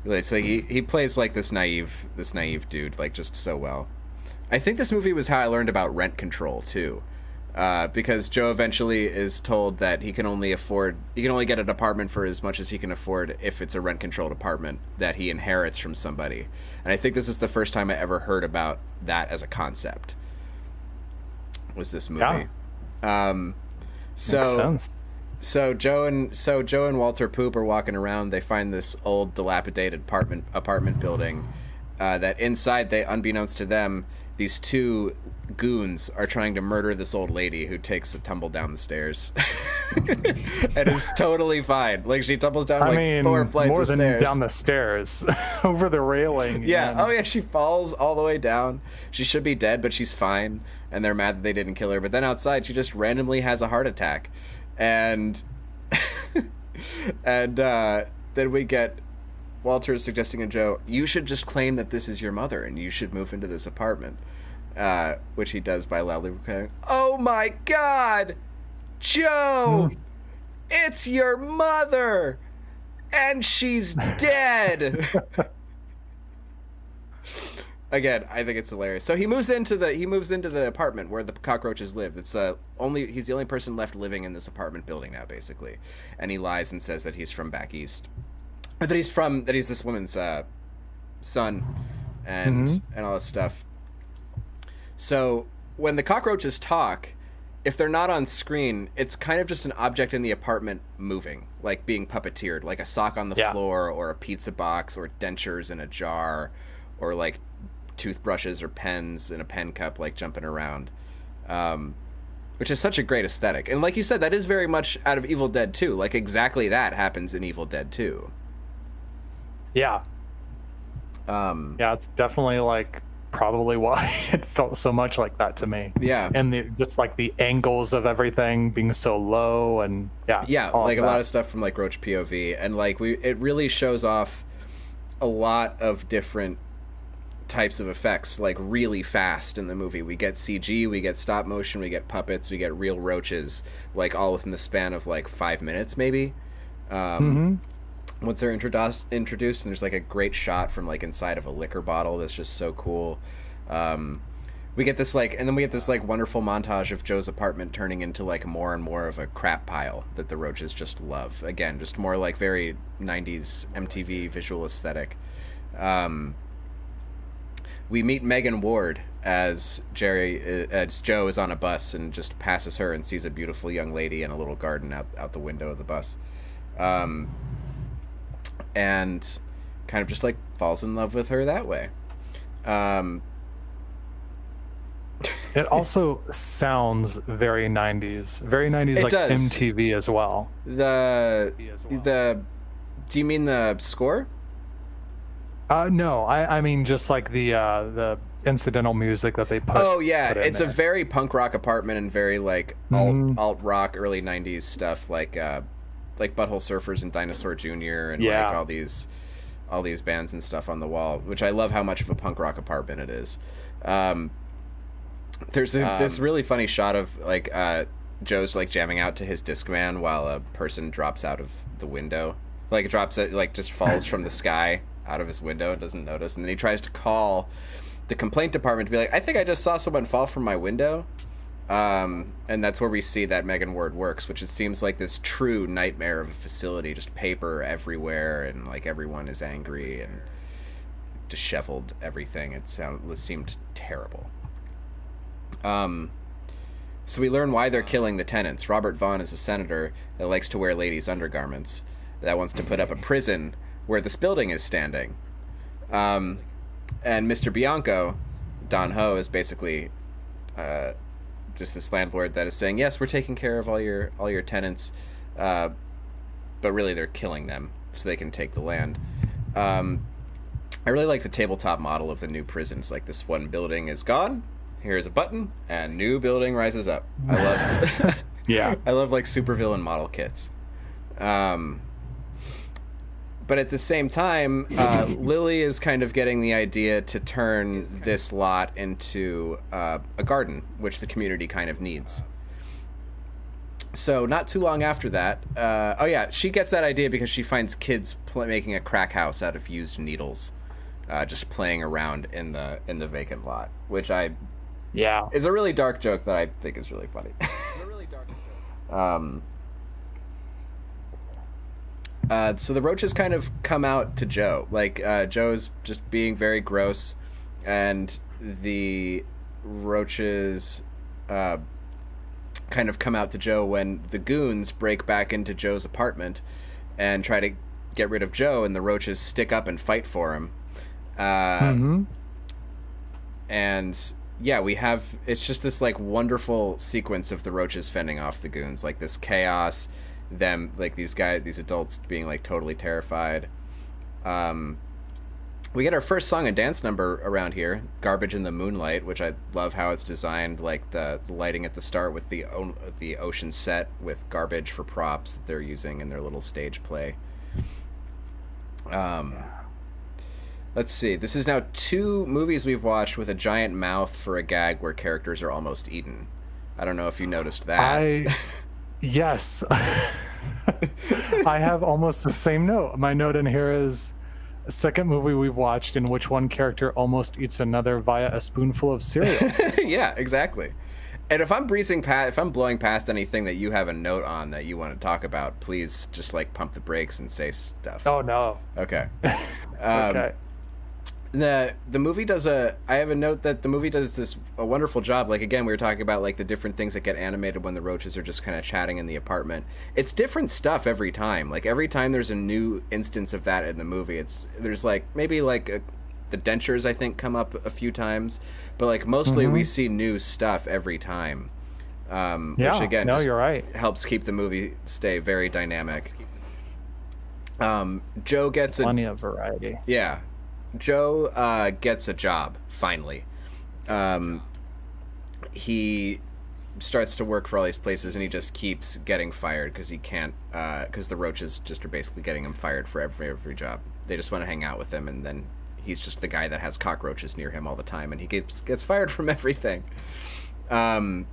It's like he plays like this naive dude, like, just so well. I think this movie was how I learned about rent control too. Because Joe eventually is told that he can only get an apartment for as much as he can afford if it's a rent-controlled apartment that he inherits from somebody. And I think this is the first time I ever heard about that as a concept. Was this movie? Yeah. Makes sense. So Joe and Walter Poop are walking around. They find this old, dilapidated apartment building that inside, unbeknownst to them, these 2 goons are trying to murder this old lady who takes a tumble down the stairs and is totally fine. Like, she tumbles down 4 flights of stairs. More than down the stairs, over the railing. Yeah. And... Oh yeah, she falls all the way down. She should be dead, but she's fine, and they're mad that they didn't kill her. But then outside, she just randomly has a heart attack, and then we get Walter suggesting to Joe, "You should just claim that this is your mother, and you should move into this apartment." Which he does by loudly crying, "Oh my God, Joe, it's your mother, and she's dead." Again, I think it's hilarious. So he moves into the apartment where the cockroaches live. He's the only person left living in this apartment building now, basically. And he lies and says that he's from back east, or that he's this woman's son, and all this stuff. So when the cockroaches talk, if they're not on screen, it's kind of just an object in the apartment moving, like being puppeteered, like a sock on the floor, or a pizza box, or dentures in a jar, or like toothbrushes or pens in a pen cup, like jumping around, which is such a great aesthetic. And like you said, that is very much out of Evil Dead 2. Like exactly that happens in Evil Dead 2. Yeah. Yeah, it's definitely like probably why it felt so much like that to me. Yeah. And just like the angles of everything being so low, and yeah, like a lot of stuff from like Roach POV, and like it really shows off a lot of different types of effects like really fast in the movie. We get CG, we get stop motion, we get puppets, we get real roaches, like all within the span of like 5 minutes maybe. Once they're introduced, and there's like a great shot from like inside of a liquor bottle that's just so cool. We get this wonderful montage of Joe's apartment turning into like more and more of a crap pile that the roaches just love. Again, just more like very 90s MTV visual aesthetic. We meet Megan Ward as Joe is on a bus and just passes her and sees a beautiful young lady in a little garden out the window of the bus. And kind of just like falls in love with her that way. It also sounds very 90s. Very 90s, It like does. MTV as well. Do you mean the score? No, I mean just like the incidental music that they put. Oh yeah, put in it's there. a very punk rock apartment and very like alt rock early 90s stuff, like Butthole Surfers and Dinosaur Jr. and like all these bands and stuff on the wall, which I love how much of a punk rock apartment it is. There's this really funny shot of like Joe's like jamming out to his Discman while a person drops out of the window, like just falls from the sky out of his window and doesn't notice, and then he tries to call the complaint department to be like, I think I just saw someone fall from my window. And that's where we see that Megan Ward works, which it seems like this true nightmare of a facility, just paper everywhere, and like everyone is angry and disheveled everything. It seemed terrible. So we learn why they're killing the tenants. Robert Vaughn is a senator that likes to wear ladies' undergarments, that wants to put up a prison where this building is standing. And Mr. Bianco, Don Ho, is basically just this landlord that is saying, yes, we're taking care of all your tenants, but really they're killing them so they can take the land. I really like the tabletop model of the new prisons. Like, this one building is gone, here's a button, and new building rises up. I love I love like supervillain model kits. But at the same time, Lily is kind of getting the idea to turn this lot into a garden, which the community kind of needs. So not too long after that, she gets that idea because she finds kids making a crack house out of used needles, just playing around in the vacant lot, which is a really dark joke that I think is really funny. It's a really dark joke. So the roaches kind of come out to Joe. Like, Joe's just being very gross, and the roaches kind of come out to Joe when the goons break back into Joe's apartment and try to get rid of Joe, and the roaches stick up and fight for him. And yeah, it's just this like wonderful sequence of the roaches fending off the goons, like this chaos, them like these adults being like totally terrified. We get our first song and dance number around here, Garbage in the Moonlight, which I love how it's designed, like the lighting at the start with the ocean set with garbage for props that they're using in their little stage play. Let's see, this is now 2 movies we've watched with a giant mouth for a gag where characters are almost eaten. I don't know if you noticed that. Yes. I have almost the same note. My note in here is second movie we've watched in which one character almost eats another via a spoonful of cereal. Yeah, exactly. And if I'm blowing past anything that you have a note on that you want to talk about, please just like pump the brakes and say stuff. Oh no. Okay. It's okay. The movie does I have a note that the movie does a wonderful job. Like, again, we were talking about like the different things that get animated when the roaches are just kind of chatting in the apartment. It's different stuff every time. Like, every time there's a new instance of that in the movie, there's like maybe like the dentures, I think, come up a few times, but like mostly we see new stuff every time. Which again, you're right. helps keep the movie stay very dynamic. Joe gets plenty of variety. Yeah. Joe gets a job, finally. He starts to work for all these places, and he just keeps getting fired because he can't, because the roaches just are basically getting him fired for every job. They just want to hang out with him, and then he's just the guy that has cockroaches near him all the time, and he gets fired from everything. And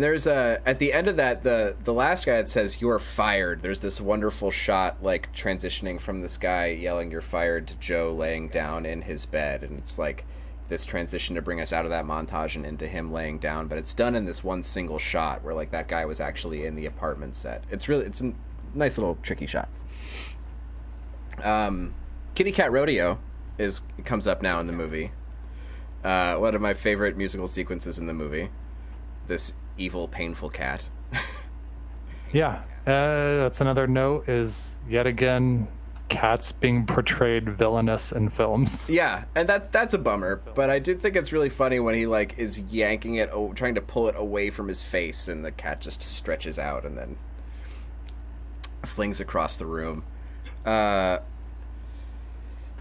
there's at the end of that, the last guy that says "you're fired." There's this wonderful shot, like transitioning from this guy yelling "you're fired" to Joe laying down in his bed, and it's like this transition to bring us out of that montage and into him laying down. But it's done in this one single shot where like that guy was actually in the apartment set. It's a nice little tricky shot. Kitty Cat Rodeo comes up now in the movie. One of my favorite musical sequences in the movie. This evil, painful cat. Yeah, that's another note, is yet again cats being portrayed villainous in films. Yeah, and that's a bummer, but I do think it's really funny when he like is yanking it, trying to pull it away from his face, and the cat just stretches out and then flings across the room.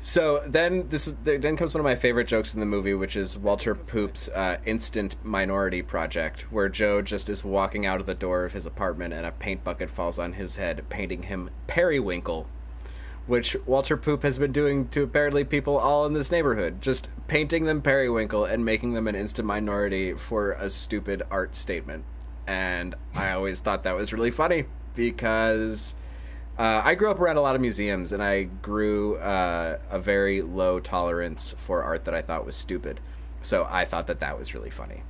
So then comes one of my favorite jokes in the movie, which is Walter Poop's instant minority project, where Joe just is walking out of the door of his apartment and a paint bucket falls on his head, painting him Periwinkle, which Walter Poop has been doing to apparently people all in this neighborhood, just painting them Periwinkle and making them an instant minority for a stupid art statement. And I always thought that was really funny because I grew up around a lot of museums, and I grew a very low tolerance for art that I thought was stupid. So I thought that was really funny.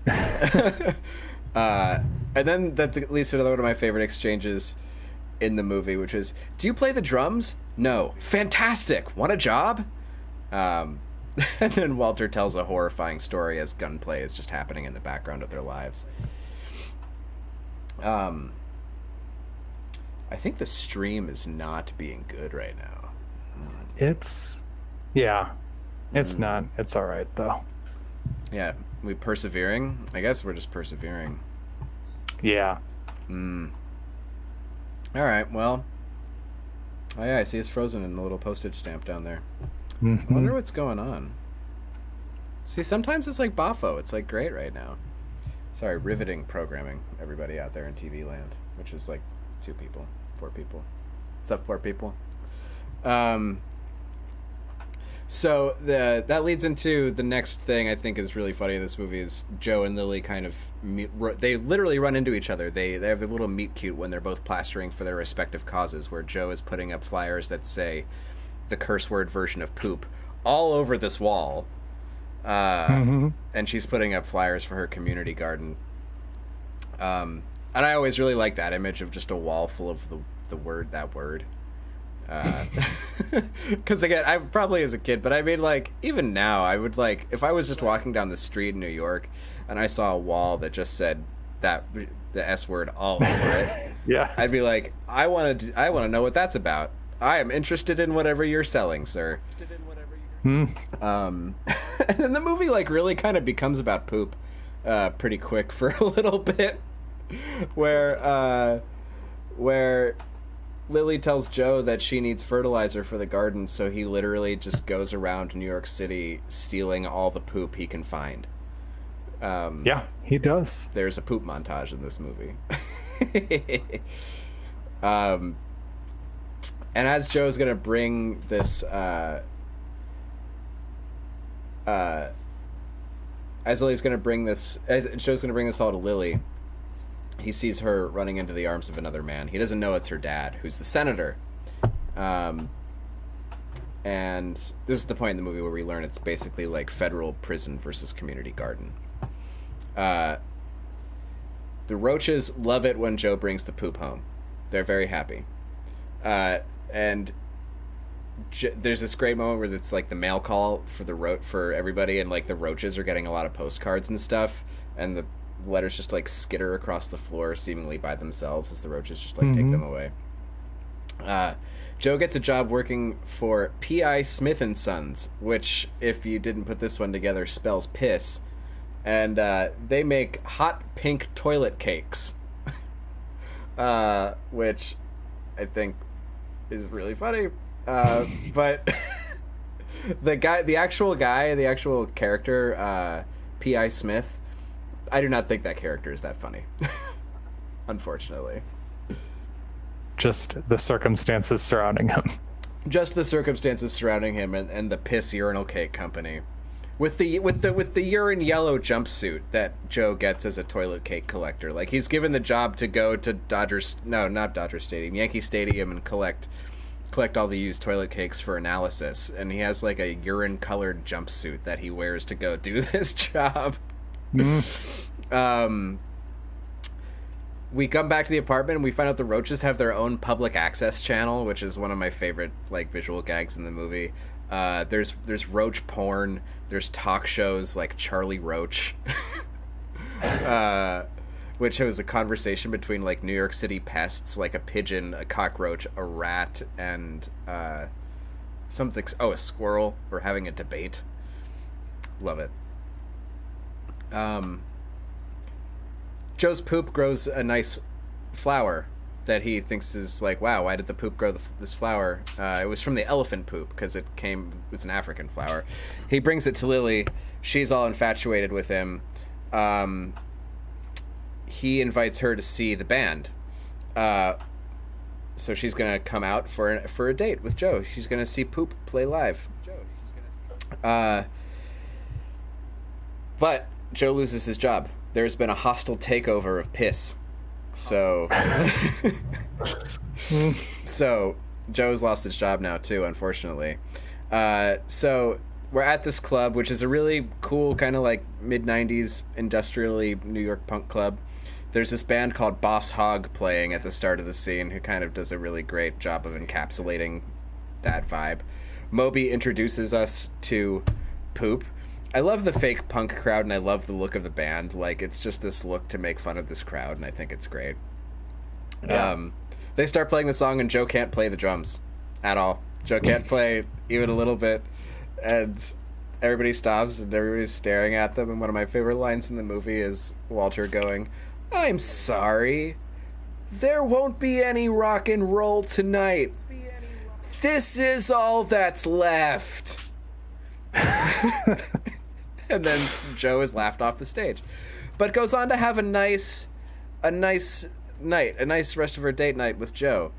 And then that leads to another one of my favorite exchanges in the movie, which is, "Do you play the drums?" "No." "Fantastic. Want a job?" And then Walter tells a horrifying story as gunplay is just happening in the background of their lives. I think the stream is not being good right now. It's not. It's all right though. Yeah, we persevering? I guess we're just persevering. Yeah. All right, well. Oh yeah, I see it's frozen in the little postage stamp down there. I wonder what's going on. See, sometimes it's like Bafo. It's like great right now. Sorry, riveting programming, everybody out there in TV land, which is like 4 people. What's up, 4 people? So that leads into the next thing I think is really funny in this movie is Joe and Lily kind of they literally run into each other. They have a little meet cute when they're both plastering for their respective causes, where Joe is putting up flyers that say the curse word version of poop all over this wall, and she's putting up flyers for her community garden. And I always really like that image of just a wall full of that word. Because again, I probably as a kid, but I mean, like, even now, I would like, if I was just walking down the street in New York and I saw a wall that just said the S word all over it, yeah, I'd be like, I want to know what that's about. I am interested in whatever you're selling, sir. And then the movie like really kind of becomes about poop pretty quick for a little bit, where Lily tells Joe that she needs fertilizer for the garden, so he literally just goes around New York City stealing all the poop he can find. Yeah, he does. There's a poop montage in this movie. And as Joe's gonna bring this as Joe's gonna bring this all to Lily, he sees her running into the arms of another man. He doesn't know it's her dad, who's the senator. And this is the point in the movie where we learn it's basically like federal prison versus community garden. The roaches love it when Joe brings the poop home. They're very happy. And there's this great moment where it's like the mail call for everybody, and like the roaches are getting a lot of postcards and stuff, and the letters just like skitter across the floor seemingly by themselves as the roaches just like take them away. Joe gets a job working for P.I. Smith and Sons, which, if you didn't put this one together, spells piss. And they make hot pink toilet cakes, which I think is really funny. But the actual character, P.I. Smith, I do not think that character is that funny, unfortunately. Just the circumstances surrounding him. Just the circumstances surrounding him and the piss urinal cake company. With the urine yellow jumpsuit that Joe gets as a toilet cake collector. Like, he's given the job to go to Yankee Stadium and collect all the used toilet cakes for analysis, and he has like a urine colored jumpsuit that he wears to go do this job. We come back to the apartment and we find out the roaches have their own public access channel, which is one of my favorite like visual gags in the movie. There's roach porn. There's talk shows like Charlie Roach, which was a conversation between like New York City pests, like a pigeon, a cockroach, a rat, and a squirrel. We're having a debate. Love it. Joe's poop grows a nice flower that he thinks is like, wow, why did the poop grow this flower? It was from the elephant poop because it's an African flower. He brings it to Lily. She's all infatuated with him. He invites her to see the band. So she's going to come out for a date with Joe. She's going to see Poop play live. But Joe loses his job. There's been a hostile takeover of piss. So Joe's lost his job now too, unfortunately. So we're at this club, which is a really cool kind of like mid-90s industrially New York punk club. There's this band called Boss Hogg playing at the start of the scene, who kind of does a really great job of encapsulating that vibe. Moby introduces us to Poop. I love the fake punk crowd, and I love the look of the band. Like, it's just this look to make fun of this crowd, and I think it's great. Yeah. They start playing the song, and Joe can't play the drums at all. Joe can't play even a little bit, and everybody stops, and everybody's staring at them, and one of my favorite lines in the movie is Walter going, "I'm sorry. There won't be any rock and roll tonight. This is all that's left." And then Joe is laughed off the stage, but goes on to have a nice night, a nice rest of her date night with Joe.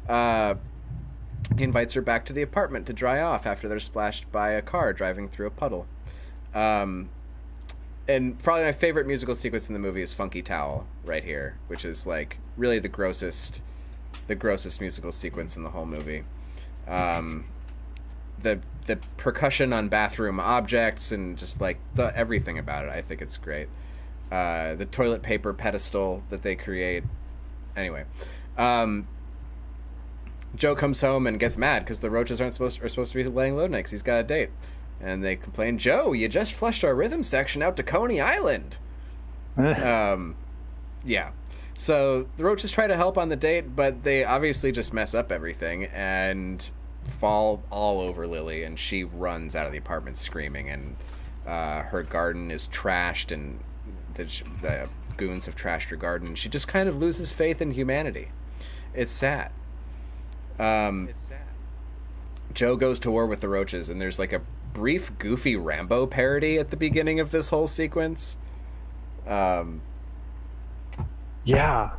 He invites her back to the apartment to dry off after they're splashed by a car driving through a puddle. And probably my favorite musical sequence in the movie is Funky Towel right here, which is like really the grossest musical sequence in the whole movie. The percussion on bathroom objects and just like everything about it, I think it's great. The toilet paper pedestal that they create. Anyway, Joe comes home and gets mad because the roaches are supposed to be laying low night 'cause he's got a date, and they complain, "Joe, you just flushed our rhythm section out to Coney Island." Yeah. So the roaches try to help on the date, but they obviously just mess up everything and fall all over Lily, and she runs out of the apartment screaming, and her garden is trashed, and the goons have trashed her garden. She just kind of loses faith in humanity. It's sad. Joe goes to war with the roaches, and there's like a brief goofy Rambo parody at the beginning of this whole sequence. Yeah.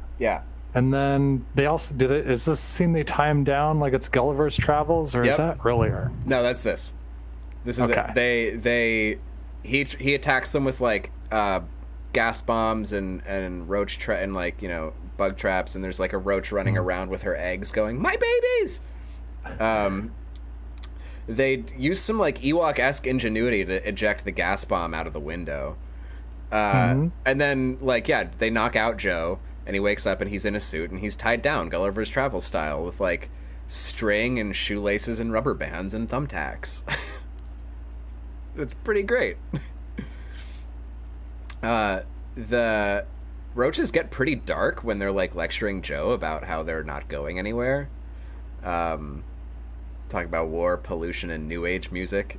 And then they also is this scene they tie him down like it's Gulliver's Travels, or is that earlier? No, that's this. This is it. He attacks them with like gas bombs and roach and like, you know, bug traps, and there's like a roach running around with her eggs going, "My babies!" They use some like Ewok-esque ingenuity to eject the gas bomb out of the window. And then, like, yeah, they knock out Joe, and he wakes up and he's in a suit and he's tied down Gulliver's Travel style with like string and shoelaces and rubber bands and thumbtacks. It's pretty great. The roaches get pretty dark when they're like lecturing Joe about how they're not going anywhere. Talking about war, pollution, and new age music.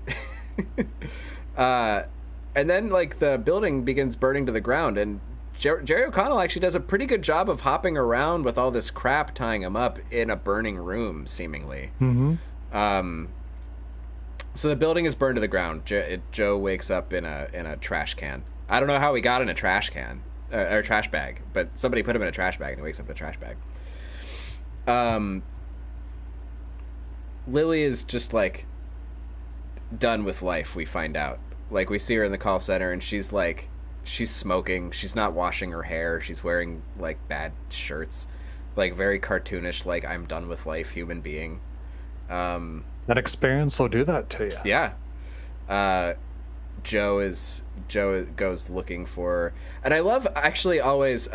And then like the building begins burning to the ground, and Jerry O'Connell actually does a pretty good job of hopping around with all this crap tying him up in a burning room, seemingly. So the building is burned to the ground. Joe wakes up in a trash can. I don't know how he got in a trash can or a trash bag, but somebody put him in a trash bag and he wakes up in a trash bag. Lily is just like done with life, we find out. Like, we see her in the call center and she's smoking, she's not washing her hair, she's wearing like bad shirts, like very cartoonish, like I'm done with life human being. That experience will do that to you. Yeah. Joe goes looking for, and I love actually always,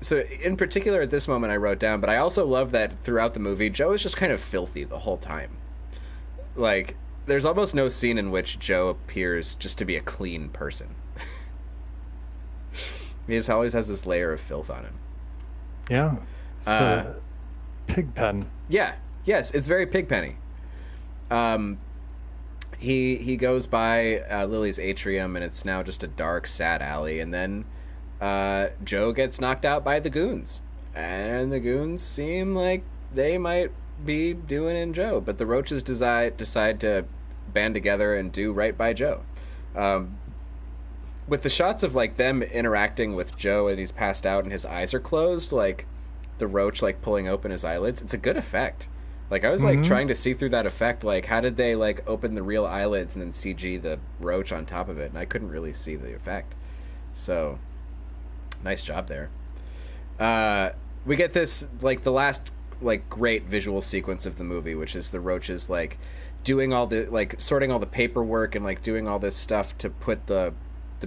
so in particular at this moment I wrote down, but I also love that throughout the movie Joe is just kind of filthy the whole time. Like, there's almost no scene in which Joe appears just to be a clean person. He just always has this layer of filth on him. Yeah. It's the pig pen. Yeah. Yes, it's very Pigpenny. He goes by Lily's atrium, and it's now just a dark, sad alley. And then Joe gets knocked out by the goons, and the goons seem like they might be doing in Joe, but the roaches decide to band together and do right by Joe. With the shots of like them interacting with Joe, and he's passed out and his eyes are closed, like the roach like pulling open his eyelids, it's a good effect. Like, I was like trying to see through that effect, like how did they like open the real eyelids and then CG the roach on top of it, and I couldn't really see the effect. So nice job there. We get this like the last like great visual sequence of the movie, which is the roaches like doing all the like sorting all the paperwork and like doing all this stuff to put the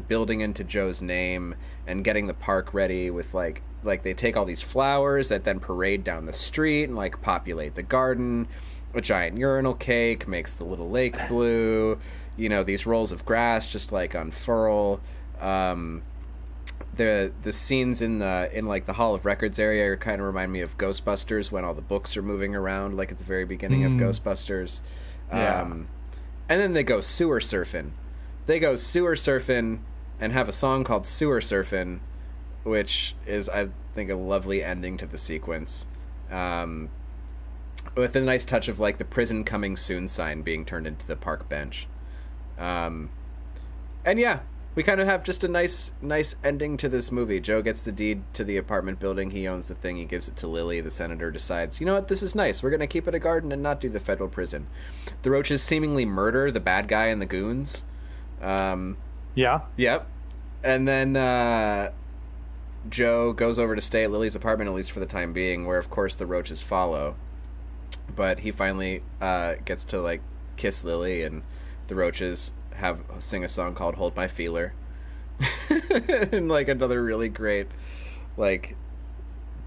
building into Joe's name and getting the park ready with like they take all these flowers that then parade down the street and like populate the garden. A giant urinal cake makes the little lake blue. You know, these rolls of grass just like unfurl. The scenes in like the Hall of Records area kind of remind me of Ghostbusters when all the books are moving around like at the very beginning of Ghostbusters. And then they go sewer surfing. And have a song called Sewer Surfin', which is, I think, a lovely ending to the sequence. With a nice touch of like the prison coming soon sign being turned into the park bench. And yeah, we kind of have just a nice ending to this movie. Joe gets the deed to the apartment building. He owns the thing. He gives it to Lily. The senator decides, you know what, this is nice. We're going to keep it a garden and not do the federal prison. The roaches seemingly murder the bad guy and the goons. Yeah. Yep. And then Joe goes over to stay at Lily's apartment, at least for the time being, where of course the roaches follow. But he finally gets to like kiss Lily, and the roaches sing a song called "Hold My Feeler," and like another really great like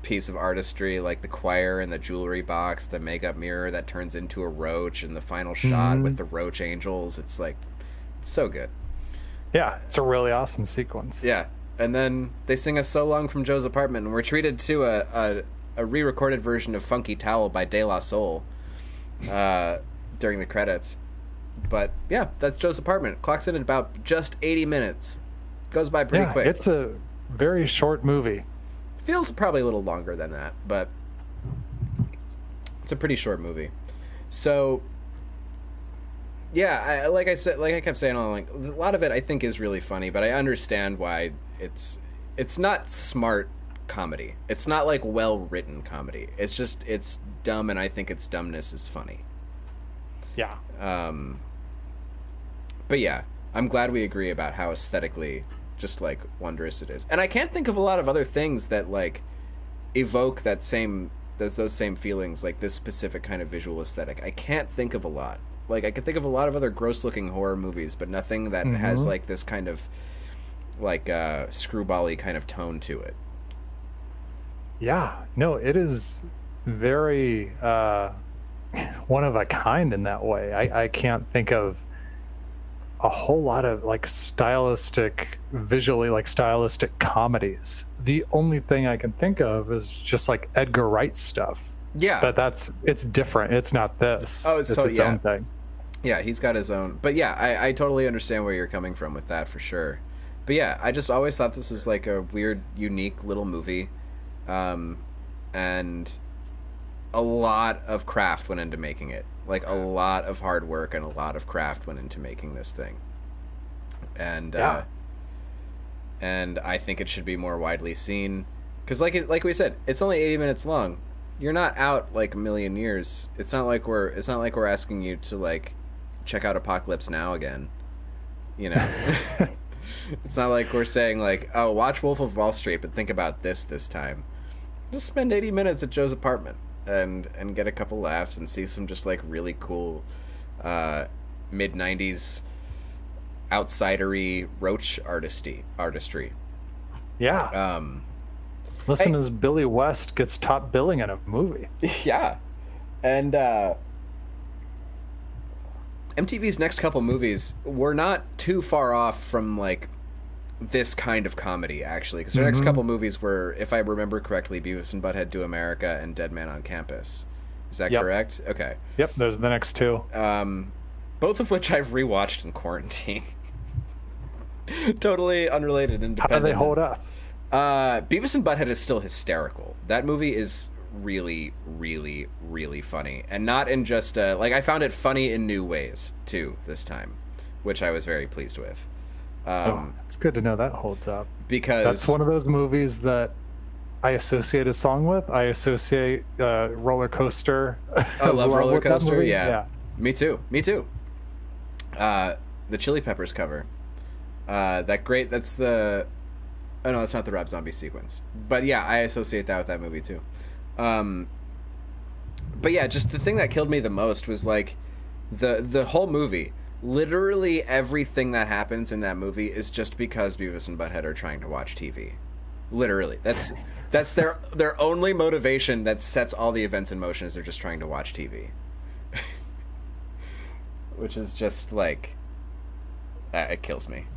piece of artistry, like the choir and the jewelry box, the makeup mirror that turns into a roach, and the final shot with the roach angels. It's like, it's so good. Yeah, it's a really awesome sequence. Yeah. And then they sing us So Long from Joe's Apartment, and we're treated to a re-recorded version of Funky Towel by De La Soul during the credits. But yeah, that's Joe's Apartment. Clocks in at about just 80 minutes. Goes by pretty quick. It's a very short movie. Feels probably a little longer than that, but it's a pretty short movie. So yeah, like I kept saying all along, a lot of it I think is really funny, but I understand why it's not smart comedy. It's not like well-written comedy. It's dumb, and I think its dumbness is funny. Yeah. But yeah, I'm glad we agree about how aesthetically just like wondrous it is. And I can't think of a lot of other things that like evoke that same those same feelings, like this specific kind of visual aesthetic. I can't think of a lot. Like I can think of a lot of other gross looking horror movies, but nothing that has like this kind of like screwball-y kind of tone to it. Yeah, no, it is very one of a kind in that way. I can't think of a whole lot of like visually stylistic comedies. The only thing I can think of is just like Edgar Wright stuff. Yeah, but it's different. It's not this. Oh, it's its own thing. Yeah, he's got his own. But yeah, I totally understand where you're coming from with that for sure. But yeah, I just always thought this was like a weird, unique little movie. And a lot of craft went into making it. Like a lot of hard work and a lot of craft went into making this thing. And and I think it should be more widely seen. Because like we said, it's only 80 minutes long. You're not out like a million years. It's not like we're asking you to like check out Apocalypse Now again. You know. It's not like we're saying like, oh, watch Wolf of Wall Street, but think about this time. Just spend 80 minutes at Joe's apartment and get a couple laughs and see some just like really cool mid-90s outsidery roach artistry. Yeah. Listen as Billy West gets top billing in a movie. Yeah. And MTV's next couple movies were not too far off from like this kind of comedy, actually, because their next couple movies were, if I remember correctly, Beavis and Butthead Do America and Dead Man on Campus. Is that correct? Okay. Yep, those are the next two. Both of which I've rewatched in quarantine. Totally unrelated, independent. How do they hold up? Beavis and Butthead is still hysterical. That movie is really, really, really funny, and not in just like I found it funny in new ways too this time, which I was very pleased with. It's good to know that holds up, because that's one of those movies that I associate a song with. I associate Roller Coaster. I love Roller Coaster. Yeah, me too. The Chili Peppers cover. That's the. Oh no, that's not the Rob Zombie sequence. But yeah, I associate that with that movie too. But yeah, just the thing that killed me the most was like the whole movie. Literally everything that happens in that movie is just because Beavis and Butthead are trying to watch TV. Literally, that's their only motivation that sets all the events in motion is they're just trying to watch TV. Which is just like, it kills me.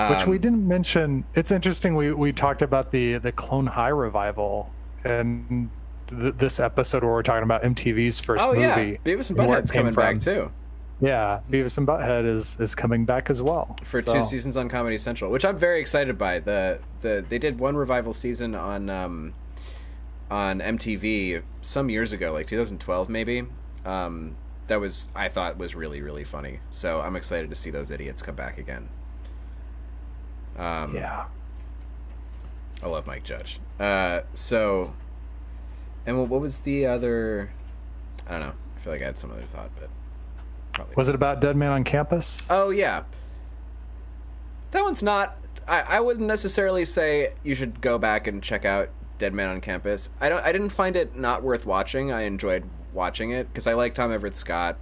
Which we didn't mention. It's interesting. We talked about the Clone High revival and this episode where we're talking about MTV's first movie. Yeah, Beavis and Butthead's coming back too. Yeah, Beavis and Butthead is coming back as well for 2 seasons on Comedy Central, which I'm very excited by. They did one revival season on MTV some years ago, like 2012 maybe. I thought was really, really funny. So I'm excited to see those idiots come back again. Yeah, I love Mike Judge. So, and what was the other? I don't know. I feel like I had some other thought, but probably was it about Dead Man on Campus? Oh yeah, that one's not. I wouldn't necessarily say you should go back and check out Dead Man on Campus. I didn't find it not worth watching. I enjoyed watching it because I like Tom Everett Scott.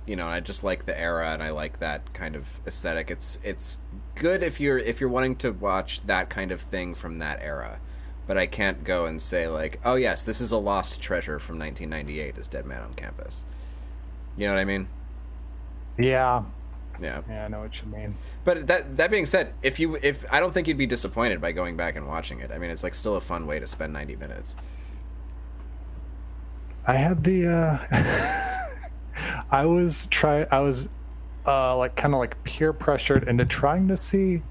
You know, I just like the era and I like that kind of aesthetic. It's good if you're wanting to watch that kind of thing from that era. But I can't go and say like, oh yes, this is a lost treasure from 1998 as Dead Man on Campus. You know what I mean? Yeah. Yeah. Yeah, I know what you mean. But that being said, if I don't think you'd be disappointed by going back and watching it. I mean, it's like still a fun way to spend 90 minutes. I had the I was like kind of like peer pressured into trying to see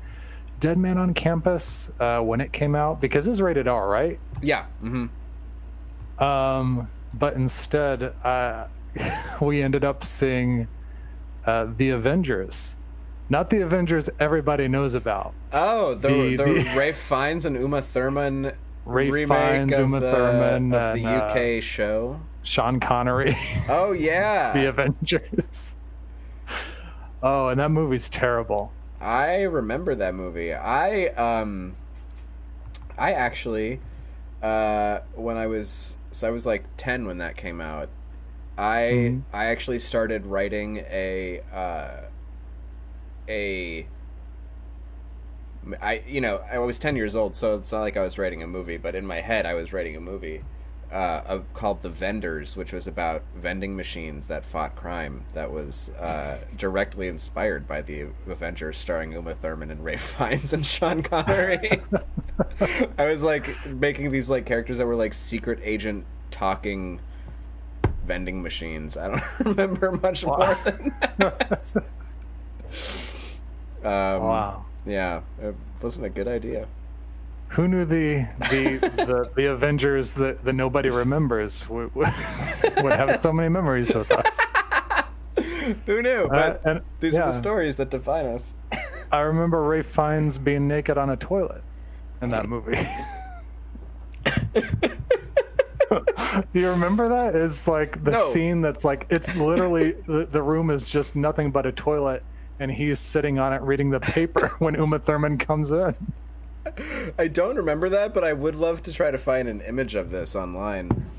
Dead Man on Campus when it came out because it's rated R, right? Yeah. But instead we ended up seeing The Avengers. Not the Avengers everybody knows about. Oh, the Ralph Fiennes and Uma Thurman Ralph Fiennes, Uma Thurman, of the UK show. Sean Connery. Oh yeah, The Avengers. Oh, and that movie's terrible. I remember that movie. I actually when I was like 10 when that came out. I actually started writing I was 10 years old, so it's not like I was writing a movie, but in my head I was writing a movie called The Vendors, which was about vending machines that fought crime, that was directly inspired by the Avengers, starring Uma Thurman and Ralph Fiennes and Sean Connery. I was like making these like characters that were like secret agent talking vending machines. I don't remember much more than that. Wow. Yeah, it wasn't a good idea. Who knew the Avengers that nobody remembers would have so many memories with us? Who knew? But and, these are the stories that define us. I remember Ralph Fiennes being naked on a toilet in that movie. Do you remember that? It's like the scene that's like, it's literally, the room is just nothing but a toilet, and he's sitting on it reading the paper when Uma Thurman comes in. I don't remember that, but I would love to try to find an image of this online.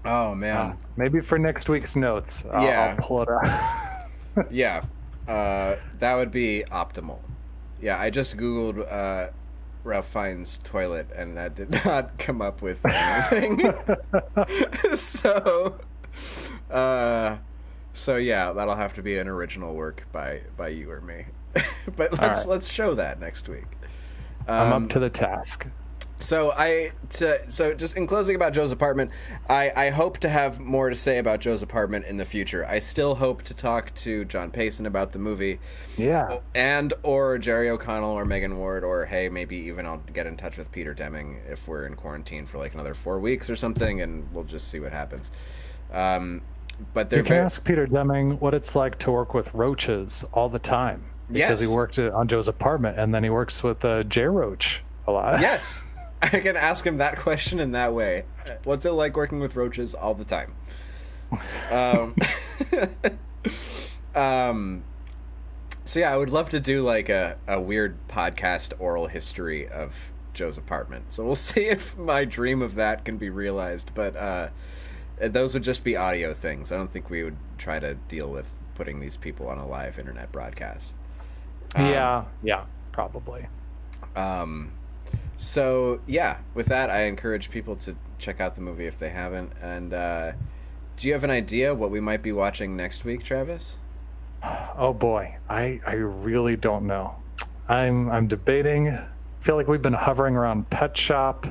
Oh, man. Maybe for next week's notes, I'll pull it out. Yeah, that would be optimal. Yeah, I just Googled Ralph Fiennes toilet, and that did not come up with anything. So yeah, that'll have to be an original work by you or me. But let's show that next week. I'm up to the task. So just in closing about Joe's Apartment, I hope to have more to say about Joe's Apartment in the future. I still hope to talk to John Payson about the movie. Yeah. And or Jerry O'Connell or Megan Ward, or hey, maybe even I'll get in touch with Peter Deming if we're in quarantine for like another 4 weeks or something, and we'll just see what happens. But you can ask Peter Deming what it's like to work with roaches all the time. Because he worked on Joe's Apartment, and then he works with J. Roach a lot. Yes. I can ask him that question in that way. What's it like working with roaches all the time? So yeah, I would love to do like a weird podcast oral history of Joe's Apartment. So we'll see if my dream of that can be realized. But those would just be audio things. I don't think we would try to deal with putting these people on a live internet broadcast. Yeah, probably. So yeah, with that, I encourage people to check out the movie if they haven't. And do you have an idea what we might be watching next week, Travis? Oh boy, I really don't know. I'm debating. I feel like we've been hovering around Pet Shop.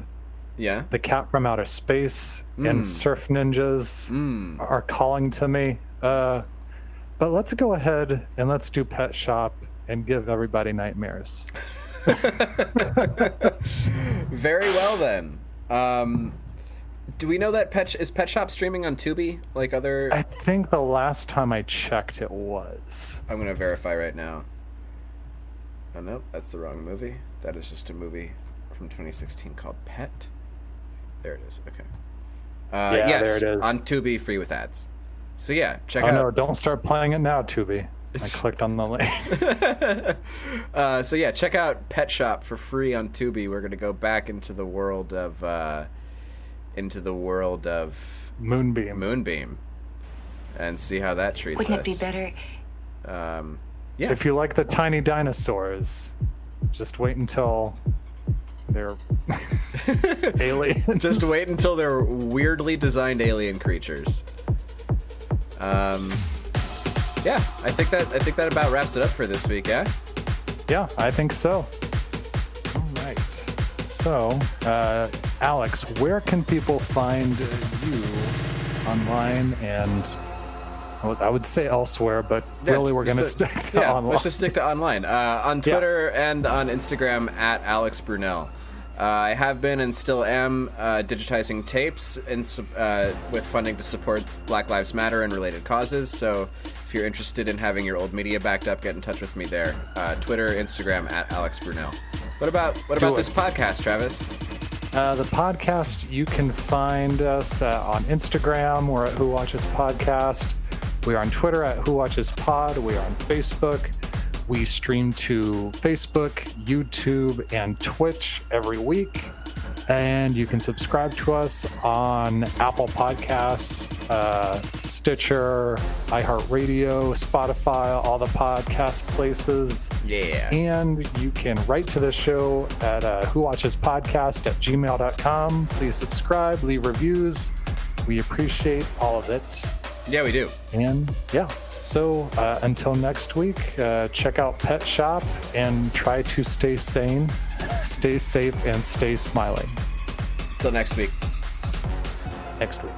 Yeah. The Cat from Outer Space and Surf Ninjas are calling to me. But let's go ahead and let's do Pet Shop and give everybody nightmares. Very well then. Do we know that Pet Shop streaming on Tubi like other? I think the last time I checked it was. I'm gonna verify right now. Oh no, that's the wrong movie. That is just a movie from 2016 called Pet. There it is. Okay. Yes, there it is. On Tubi, free with ads. So yeah, check out. Oh no, don't start playing it now, Tubi. I clicked on the link. So yeah, check out Pet Shop for free on Tubi. We're gonna go back into the world of Moonbeam, and see how that treats us. Wouldn't it be better? Yeah. If you like the tiny dinosaurs, just wait until they're aliens. Just wait until they're weirdly designed alien creatures. Yeah, I think that about wraps it up for this week, yeah? Yeah, I think so. All right. So, Alex, where can people find you online and I would say elsewhere, but really we're going to stick to online. Let's just stick to online. On Twitter and on Instagram at Alex Brunel. I have been and still am digitizing tapes with funding to support Black Lives Matter and related causes. So if you're interested in having your old media backed up, get in touch with me there. Twitter, Instagram at Alex Brunel. What about this podcast, Travis? The podcast, you can find us on Instagram. We're at Who Watches Podcast. We are on Twitter at Who Watches Pod. We are on Facebook. We stream to Facebook, YouTube, and Twitch every week. And you can subscribe to us on Apple Podcasts, Stitcher, iHeartRadio, Spotify, all the podcast places. Yeah. And you can write to the show at whowatchespodcast@gmail.com. Please subscribe, leave reviews. We appreciate all of it. Yeah, we do. And yeah, so until next week, check out Pet Shop and try to stay sane, stay safe, and stay smiling. Till next week. Next week.